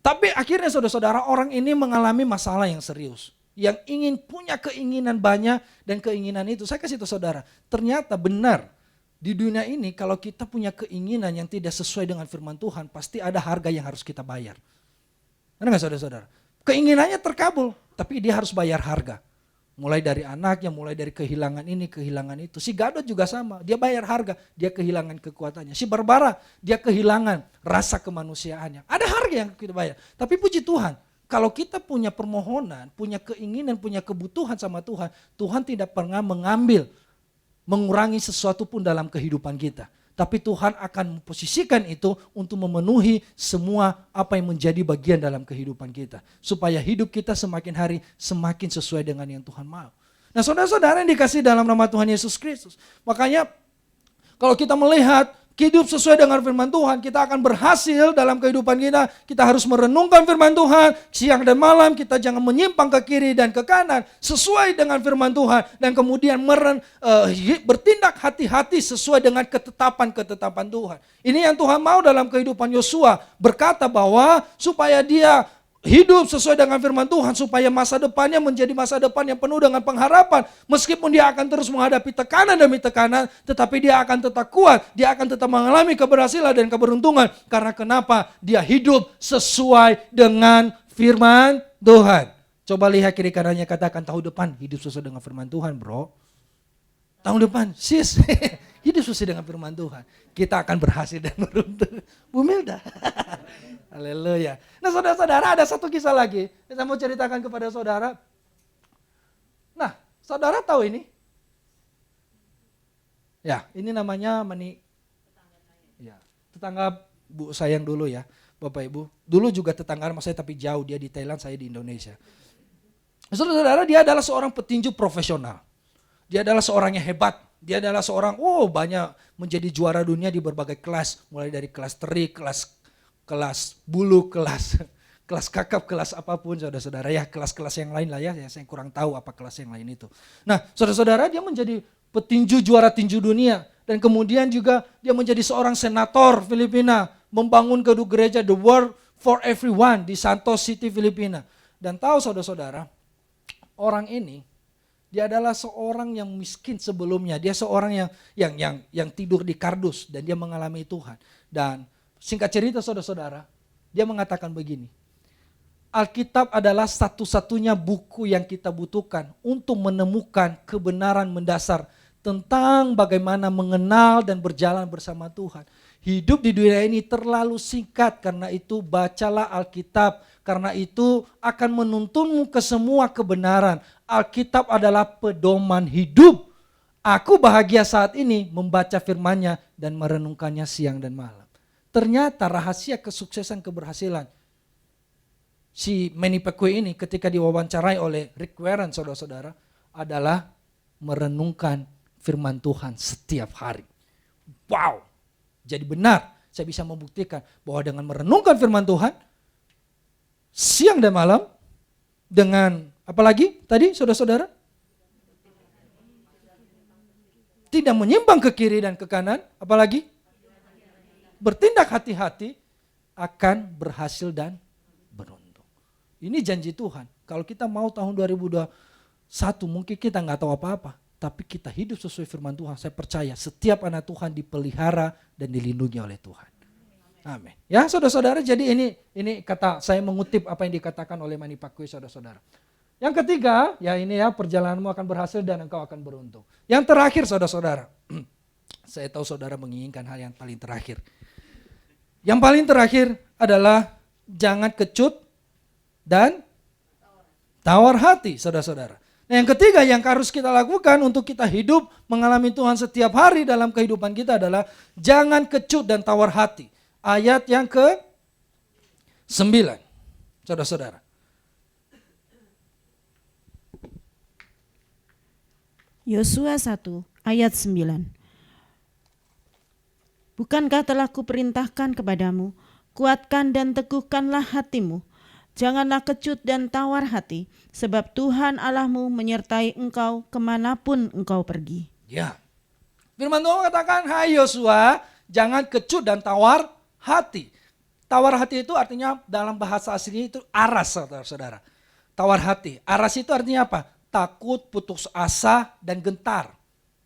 Speaker 1: Tapi akhirnya saudara-saudara, orang ini mengalami masalah yang serius. Yang ingin punya keinginan banyak dan keinginan itu, saya kasih tahu saudara, ternyata benar. Di dunia ini kalau kita punya keinginan yang tidak sesuai dengan firman Tuhan, pasti ada harga yang harus kita bayar. Ada nggak saudara-saudara? Keinginannya terkabul, tapi dia harus bayar harga. Mulai dari anaknya, mulai dari kehilangan ini, kehilangan itu. Si Gadot juga sama, dia bayar harga, dia kehilangan kekuatannya. Si Barbara, dia kehilangan rasa kemanusiaannya. Ada harga yang kita bayar. Tapi puji Tuhan, kalau kita punya permohonan, punya keinginan, punya kebutuhan sama Tuhan, Tuhan tidak pernah mengurangi sesuatu pun dalam kehidupan kita. Tapi Tuhan akan memposisikan itu untuk memenuhi semua apa yang menjadi bagian dalam kehidupan kita. Supaya hidup kita semakin hari semakin sesuai dengan yang Tuhan mau. Nah saudara-saudara yang dikasih dalam nama Tuhan Yesus Kristus. Makanya kalau kita melihat hidup sesuai dengan firman Tuhan, kita akan berhasil dalam kehidupan kita. Kita harus merenungkan firman Tuhan siang dan malam. Kita jangan menyimpang ke kiri dan ke kanan sesuai dengan firman Tuhan. Dan kemudian bertindak hati-hati sesuai dengan ketetapan-ketetapan Tuhan. Ini yang Tuhan mau dalam kehidupan Yosua. Berkata bahwa supaya dia hidup sesuai dengan firman Tuhan, supaya masa depannya menjadi masa depan yang penuh dengan pengharapan. Meskipun dia akan terus menghadapi tekanan demi tekanan, tetapi dia akan tetap kuat, dia akan tetap mengalami keberhasilan dan keberuntungan. Karena kenapa? Dia hidup sesuai dengan firman Tuhan. Coba lihat kiri kanannya, katakan tahun depan hidup sesuai dengan firman Tuhan, bro. Tahun depan, sis, hidup sesuai dengan firman Tuhan. Kita akan berhasil dan beruntung. Bu Milda. Haleluya. Nah saudara-saudara, ada satu kisah lagi yang saya mau ceritakan kepada saudara. Nah, saudara tahu ini? Ya, ini namanya ya, tetangga Bu sayang dulu ya, Bapak Ibu. Dulu juga tetangga sama saya tapi jauh, dia di Thailand, saya di Indonesia. Saudara-saudara, dia adalah seorang petinju profesional. Dia adalah seorang yang hebat. Dia adalah seorang, banyak menjadi juara dunia di berbagai kelas. Mulai dari kelas teri, kelas bulu, kelas kakap, kelas apapun saudara-saudara ya, kelas-kelas yang lain lah ya, saya kurang tahu apa kelas yang lain itu. Nah saudara-saudara, dia menjadi petinju juara tinju dunia dan kemudian juga dia menjadi seorang senator Filipina, membangun gedung gereja The World for Everyone di Santos City, Filipina. Dan tahu saudara-saudara, orang ini dia adalah seorang yang miskin sebelumnya, dia seorang yang tidur di kardus dan dia mengalami Tuhan. Dan singkat cerita saudara-saudara, dia mengatakan begini, Alkitab adalah satu-satunya buku yang kita butuhkan untuk menemukan kebenaran mendasar tentang bagaimana mengenal dan berjalan bersama Tuhan. Hidup di dunia ini terlalu singkat, karena itu bacalah Alkitab, karena itu akan menuntunmu ke semua kebenaran. Alkitab adalah pedoman hidup. Aku bahagia saat ini membaca firman-Nya dan merenungkannya siang dan malam. Ternyata rahasia kesuksesan keberhasilan si Manny Pacquiao ini ketika diwawancarai oleh Rick Warren saudara-saudara adalah merenungkan firman Tuhan setiap hari. Wow, jadi benar saya bisa membuktikan bahwa dengan merenungkan firman Tuhan siang dan malam, dengan apalagi tadi saudara-saudara, tidak menyimpang ke kiri dan ke kanan, apalagi bertindak hati-hati, akan berhasil dan beruntung. Ini janji Tuhan. Kalau kita mau tahun 2021 mungkin kita nggak tahu apa-apa, tapi kita hidup sesuai firman Tuhan. Saya percaya setiap anak Tuhan dipelihara dan dilindungi oleh Tuhan. Amin. Ya saudara-saudara, jadi ini kata saya mengutip apa yang dikatakan oleh Manny Pacquiao saudara-saudara. Yang ketiga, ya ini ya, perjalananmu akan berhasil dan engkau akan beruntung. Yang terakhir saudara-saudara, saya tahu saudara menginginkan hal yang paling terakhir. Yang paling terakhir adalah jangan kecut dan tawar hati, saudara-saudara. Nah, yang ketiga yang harus kita lakukan untuk kita hidup mengalami Tuhan setiap hari dalam kehidupan kita adalah jangan kecut dan tawar hati. Ayat yang ke-9, saudara-saudara.
Speaker 2: Yosua 1 ayat 9. Bukankah telah kuperintahkan kepadamu, kuatkan dan teguhkanlah hatimu, janganlah kecut dan tawar hati, sebab Tuhan Allahmu menyertai engkau kemanapun engkau pergi.
Speaker 1: Ya, firman Tuhan katakan, hai Yosua, jangan kecut dan tawar hati. Tawar hati itu artinya dalam bahasa aslinya itu aras, saudara-saudara. Tawar hati, aras itu artinya apa? Takut, putus asa, dan gentar.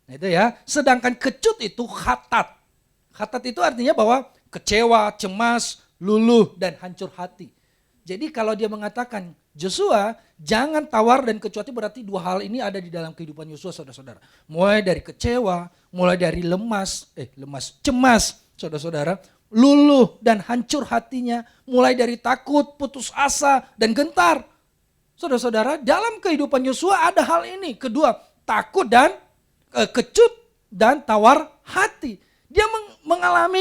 Speaker 1: Nah, itu ya. Sedangkan kecut itu khatat. Khatat itu artinya bahwa kecewa, cemas, luluh, dan hancur hati. Jadi kalau dia mengatakan, Joshua jangan tawar dan kecut hati, berarti dua hal ini ada di dalam kehidupan Yosua, saudara-saudara. Mulai dari kecewa, mulai dari cemas, saudara-saudara. Luluh dan hancur hatinya, mulai dari takut, putus asa, dan gentar. Saudara-saudara, dalam kehidupan Yosua ada hal ini. Kedua, takut dan kecut dan tawar hati. Dia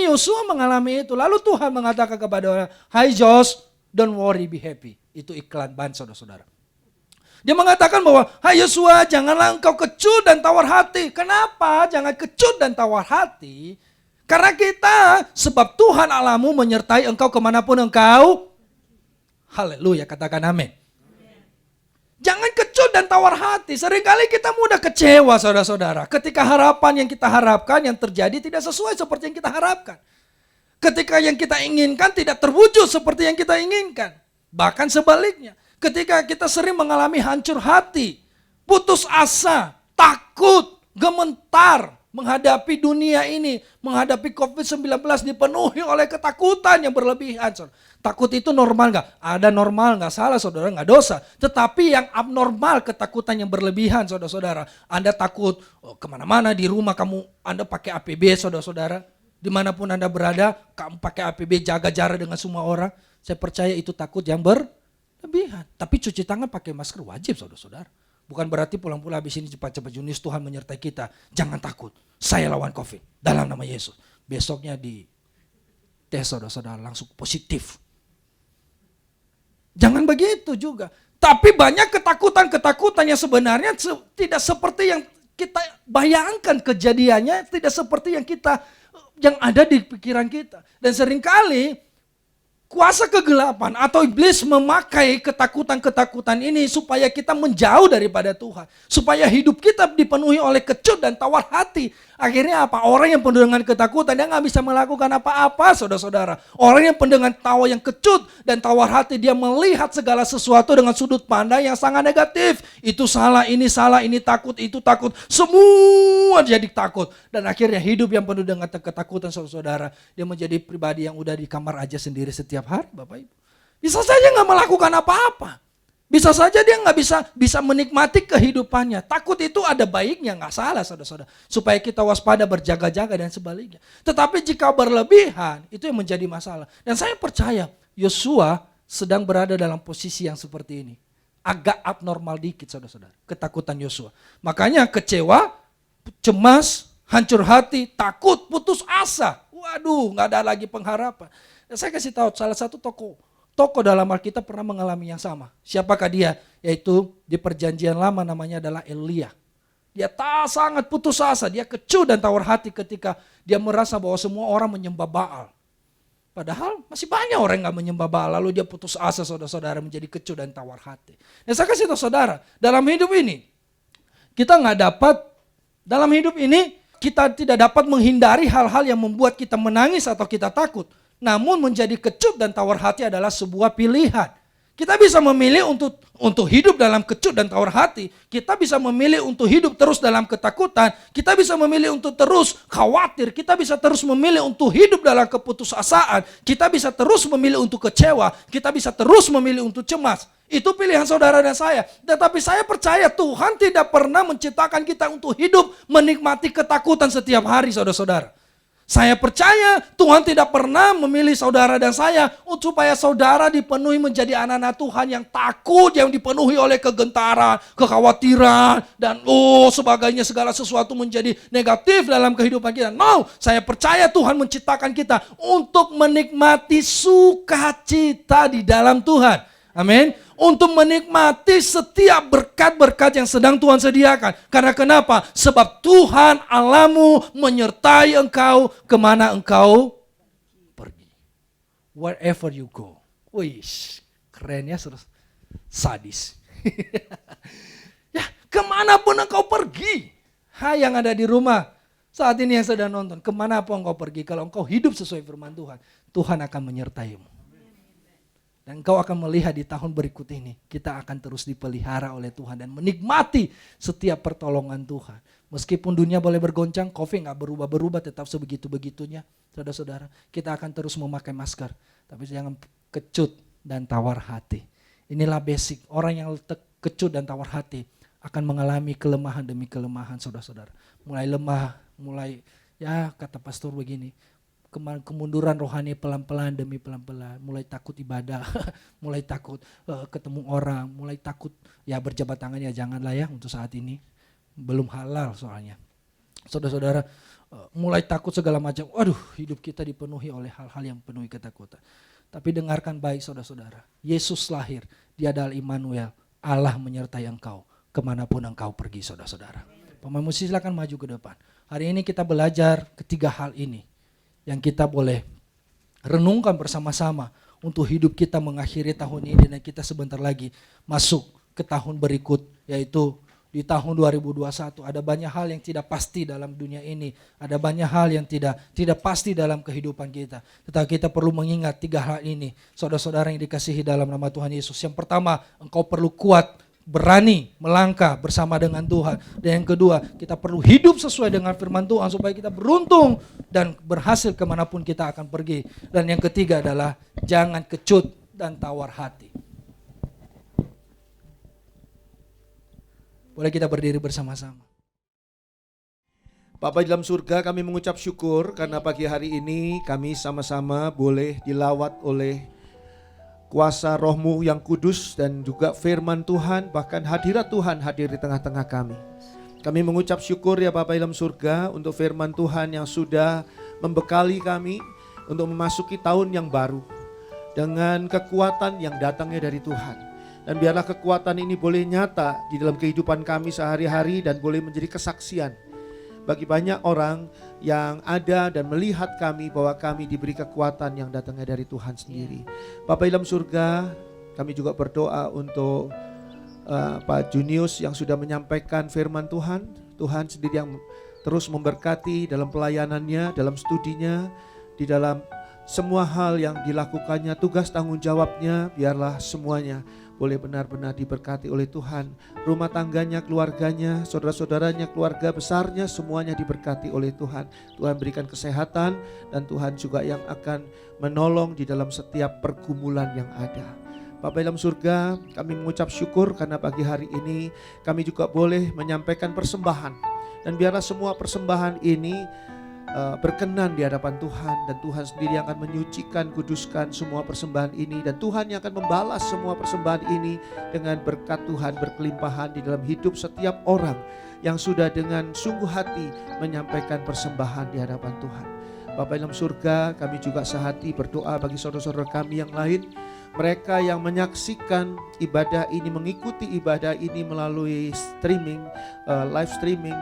Speaker 1: Yosua mengalami itu. Lalu Tuhan mengatakan kepada orang, hai Josh, don't worry, be happy. Itu iklan ban, saudara-saudara. Dia mengatakan bahwa, hai Yosua, janganlah engkau kecut dan tawar hati. Kenapa jangan kecut dan tawar hati? Karena kita, sebab Tuhan Allahmu menyertai engkau kemanapun engkau. Haleluya, katakan amin. Jangan kecut dan tawar hati. Seringkali kita mudah kecewa, saudara-saudara. Ketika harapan yang kita harapkan yang terjadi tidak sesuai seperti yang kita harapkan. Ketika yang kita inginkan tidak terwujud seperti yang kita inginkan. Bahkan sebaliknya. Ketika kita sering mengalami hancur hati, putus asa, takut, gemetar menghadapi dunia ini, menghadapi COVID-19 dipenuhi oleh ketakutan yang berlebihan. Takut itu normal nggak? Ada normal, nggak salah saudara, nggak dosa. Tetapi yang abnormal ketakutan yang berlebihan saudara-saudara. Anda takut kemana-mana di rumah Anda pakai APB saudara-saudara. Dimanapun Anda berada, kamu pakai APB, jaga jarak dengan semua orang. Saya percaya itu takut yang berlebihan. Tapi cuci tangan pakai masker wajib saudara-saudara. Bukan berarti pulang-pulang habis ini cepat-cepat Yunis Tuhan menyertai kita. Jangan takut, saya lawan COVID dalam nama Yesus. Besoknya di tes saudara-saudara langsung positif. Jangan begitu juga. Tapi banyak ketakutan-ketakutan yang sebenarnya tidak seperti yang kita bayangkan kejadiannya. Tidak seperti yang ada di pikiran kita. Dan seringkali kuasa kegelapan atau iblis memakai ketakutan-ketakutan ini supaya kita menjauh daripada Tuhan. Supaya hidup kita dipenuhi oleh kecut dan tawar hati. Akhirnya apa? Orang yang penuh dengan ketakutan dia gak bisa melakukan apa-apa saudara-saudara. Orang yang penuh dengan tawa yang kecut dan tawar hati dia melihat segala sesuatu dengan sudut pandang yang sangat negatif. Itu salah, ini takut, itu takut. Semua jadi takut. Dan akhirnya hidup yang penuh dengan ketakutan saudara-saudara. Dia menjadi pribadi yang udah di kamar aja sendiri setiap hari Bapak Ibu. Bisa saja gak melakukan apa-apa. Bisa saja dia nggak bisa menikmati kehidupannya. Takut itu ada baiknya, nggak salah saudara-saudara. Supaya kita waspada, berjaga-jaga dan sebaliknya. Tetapi jika berlebihan, itu yang menjadi masalah. Dan saya percaya Yosua sedang berada dalam posisi yang seperti ini. Agak abnormal dikit saudara-saudara. Ketakutan Yosua. Makanya kecewa, cemas, hancur hati, takut, putus asa. Waduh, nggak ada lagi pengharapan. Dan saya kasih tahu salah satu tokoh dalam Alkitab pernah mengalami yang sama. Siapakah dia? Yaitu di perjanjian lama namanya adalah Elia. Dia sangat putus asa, dia kecut dan tawar hati ketika dia merasa bahwa semua orang menyembah Baal. Padahal masih banyak orang yang gak menyembah Baal, lalu dia putus asa saudara-saudara menjadi kecut dan tawar hati. Dan saya kasih tahu saudara, dalam hidup ini kita tidak dapat menghindari hal-hal yang membuat kita menangis atau kita takut. Namun menjadi kecut dan tawar hati adalah sebuah pilihan. Kita bisa memilih untuk hidup dalam kecut dan tawar hati. Kita bisa memilih untuk hidup terus dalam ketakutan. Kita bisa memilih untuk terus khawatir. Kita bisa terus memilih untuk hidup dalam keputusasaan. Kita bisa terus memilih untuk kecewa. Kita bisa terus memilih untuk cemas. Itu pilihan saudara dan saya. Tetapi saya percaya Tuhan tidak pernah menciptakan kita untuk hidup menikmati ketakutan setiap hari saudara-saudara. Saya percaya Tuhan tidak pernah memilih saudara dan saya supaya saudara dipenuhi menjadi anak-anak Tuhan yang takut, yang dipenuhi oleh kegentaran, kekhawatiran, dan sebagainya segala sesuatu menjadi negatif dalam kehidupan kita. No, saya percaya Tuhan menciptakan kita untuk menikmati sukacita di dalam Tuhan. Amin. Untuk menikmati setiap berkat-berkat yang sedang Tuhan sediakan. Karena kenapa? Sebab Tuhan Allahmu menyertai engkau kemana engkau pergi. Wherever you go. Wih, keren ya, sadis. Ya, kemanapun engkau pergi. Hai yang ada di rumah, saat ini yang sedang nonton, kemanapun engkau pergi, kalau engkau hidup sesuai firman Tuhan, Tuhan akan menyertaimu. Dan engkau akan melihat di tahun berikut ini, kita akan terus dipelihara oleh Tuhan dan menikmati setiap pertolongan Tuhan. Meskipun dunia boleh bergoncang, COVID gak berubah-berubah, tetap sebegitu-begitunya. Saudara-saudara, kita akan terus memakai masker. Tapi jangan kecut dan tawar hati. Inilah basic, orang yang kecut dan tawar hati akan mengalami kelemahan demi kelemahan saudara-saudara. Mulai lemah, ya kata pastor begini, kemunduran rohani pelan-pelan demi pelan-pelan, mulai takut ibadah, mulai takut ketemu orang, mulai takut ya berjabat tangan ya janganlah ya untuk saat ini, belum halal soalnya. Saudara-saudara mulai takut segala macam, waduh hidup kita dipenuhi oleh hal-hal yang penuhi ketakutan. Tapi dengarkan baik saudara-saudara, Yesus lahir, dia adalah Immanuel, Allah menyertai engkau kemanapun engkau pergi saudara-saudara. Pemain musik silakan maju ke depan. Hari ini kita belajar ketiga hal ini. yang kita boleh renungkan bersama-sama untuk hidup kita mengakhiri tahun ini dan kita sebentar lagi masuk ke tahun berikut, yaitu di tahun 2021. Ada banyak hal yang tidak pasti dalam dunia ini, ada banyak hal yang tidak pasti dalam kehidupan kita. Tetapi kita perlu mengingat 3 hal ini, saudara-saudara yang dikasihi dalam nama Tuhan Yesus. Yang pertama, engkau perlu kuat, berani melangkah bersama dengan Tuhan. Dan yang kedua, kita perlu hidup sesuai dengan firman Tuhan supaya kita beruntung dan berhasil kemanapun kita akan pergi. Dan yang ketiga adalah jangan kecut dan tawar hati. Boleh kita berdiri bersama-sama.
Speaker 3: Bapa di dalam surga, kami mengucap syukur karena pagi hari ini kami sama-sama boleh dilawat oleh kuasa Roh-Mu yang kudus dan juga firman Tuhan, bahkan hadirat Tuhan hadir di tengah-tengah kami. Kami mengucap syukur ya Bapa dalam surga untuk firman Tuhan yang sudah membekali kami untuk memasuki tahun yang baru dengan kekuatan yang datangnya dari Tuhan. Dan biarlah kekuatan ini boleh nyata di dalam kehidupan kami sehari-hari dan boleh menjadi kesaksian bagi banyak orang yang ada dan melihat kami bahwa kami diberi kekuatan yang datangnya dari Tuhan sendiri. Bapa dalam surga, kami juga berdoa untuk Pak Junius yang sudah menyampaikan firman Tuhan. Tuhan sendiri yang terus memberkati dalam pelayanannya, dalam studinya, di dalam semua hal yang dilakukannya, tugas tanggung jawabnya, biarlah semuanya boleh benar-benar diberkati oleh Tuhan. Rumah tangganya, keluarganya, saudara-saudaranya, keluarga besarnya, semuanya diberkati oleh Tuhan. Tuhan berikan kesehatan dan Tuhan juga yang akan menolong di dalam setiap pergumulan yang ada. Bapa dalam surga, kami mengucap syukur karena pagi hari ini kami juga boleh menyampaikan persembahan. Dan biarlah semua persembahan ini berkenan di hadapan Tuhan, dan Tuhan sendiri yang akan menyucikan, kuduskan semua persembahan ini, dan Tuhan yang akan membalas semua persembahan ini dengan berkat Tuhan berkelimpahan di dalam hidup setiap orang yang sudah dengan sungguh hati menyampaikan persembahan di hadapan Tuhan. Bapa dalam surga, kami juga sehati berdoa bagi saudara-saudara kami yang lain, mereka yang menyaksikan ibadah ini, mengikuti ibadah ini melalui streaming, live streaming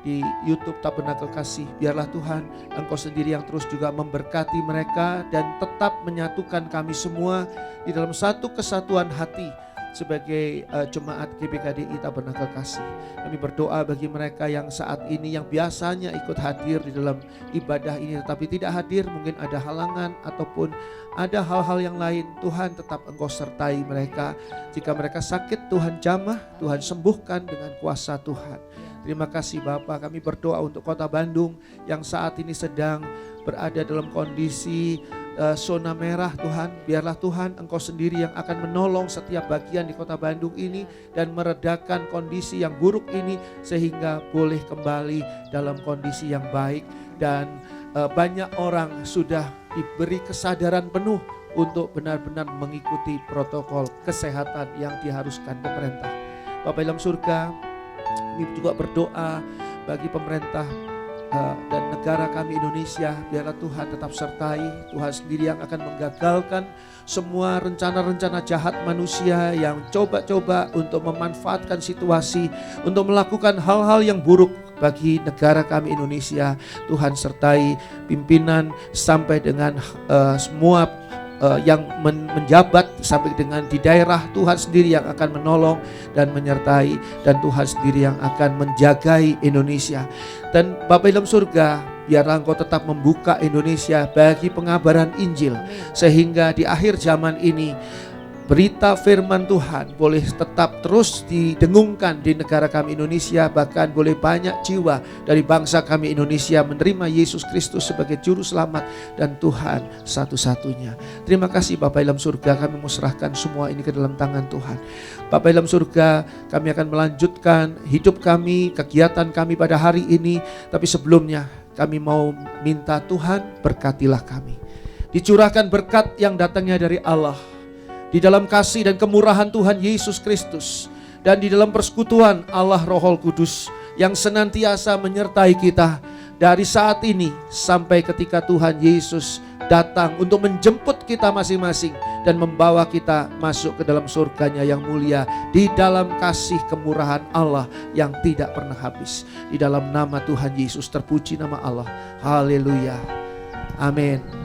Speaker 3: di YouTube Tabernakel Kasih. Biarlah Tuhan Engkau sendiri yang terus juga memberkati mereka dan tetap menyatukan kami semua di dalam satu kesatuan hati sebagai jemaat GBKDI Tabernakel Kasih. Kami berdoa bagi mereka yang saat ini yang biasanya ikut hadir di dalam ibadah ini tetapi tidak hadir, mungkin ada halangan ataupun ada hal-hal yang lain. Tuhan tetap Engkau sertai mereka. Jika mereka sakit, Tuhan jamah, Tuhan sembuhkan dengan kuasa Tuhan. Terima kasih Bapa. Kami berdoa untuk Kota Bandung yang saat ini sedang berada dalam kondisi zona merah. Tuhan, biarlah Tuhan Engkau sendiri yang akan menolong setiap bagian di Kota Bandung ini dan meredakan kondisi yang buruk ini sehingga boleh kembali dalam kondisi yang baik. Dan banyak orang sudah diberi kesadaran penuh untuk benar-benar mengikuti protokol kesehatan yang diharuskan pemerintah. Bapa dalam surga, kami juga berdoa bagi pemerintah dan negara kami Indonesia. Biarlah Tuhan tetap sertai. Tuhan sendiri yang akan menggagalkan semua rencana-rencana jahat manusia yang coba-coba untuk memanfaatkan situasi untuk melakukan hal-hal yang buruk bagi negara kami Indonesia. Tuhan sertai pimpinan sampai dengan semua yang menjabat sampai dengan di daerah. Tuhan sendiri yang akan menolong dan menyertai, dan Tuhan sendiri yang akan menjagai Indonesia. Dan Bapa dalam surga, biarlah Engkau tetap membuka Indonesia bagi pengabaran Injil, sehingga di akhir zaman ini berita firman Tuhan boleh tetap terus didengungkan di negara kami Indonesia. Bahkan boleh banyak jiwa dari bangsa kami Indonesia menerima Yesus Kristus sebagai Juru Selamat dan Tuhan satu-satunya. Terima kasih Bapa dalam surga, kami menyerahkan semua ini ke dalam tangan Tuhan. Bapa dalam surga, kami akan melanjutkan hidup kami, kegiatan kami pada hari ini. Tapi sebelumnya kami mau minta Tuhan berkatilah kami. Dicurahkan berkat yang datangnya dari Allah, di dalam kasih dan kemurahan Tuhan Yesus Kristus, dan di dalam persekutuan Allah Roh Kudus yang senantiasa menyertai kita dari saat ini sampai ketika Tuhan Yesus datang untuk menjemput kita masing-masing dan membawa kita masuk ke dalam surganya yang mulia, di dalam kasih kemurahan Allah yang tidak pernah habis. Di dalam nama Tuhan Yesus, terpuji nama Allah. Haleluya. Amin.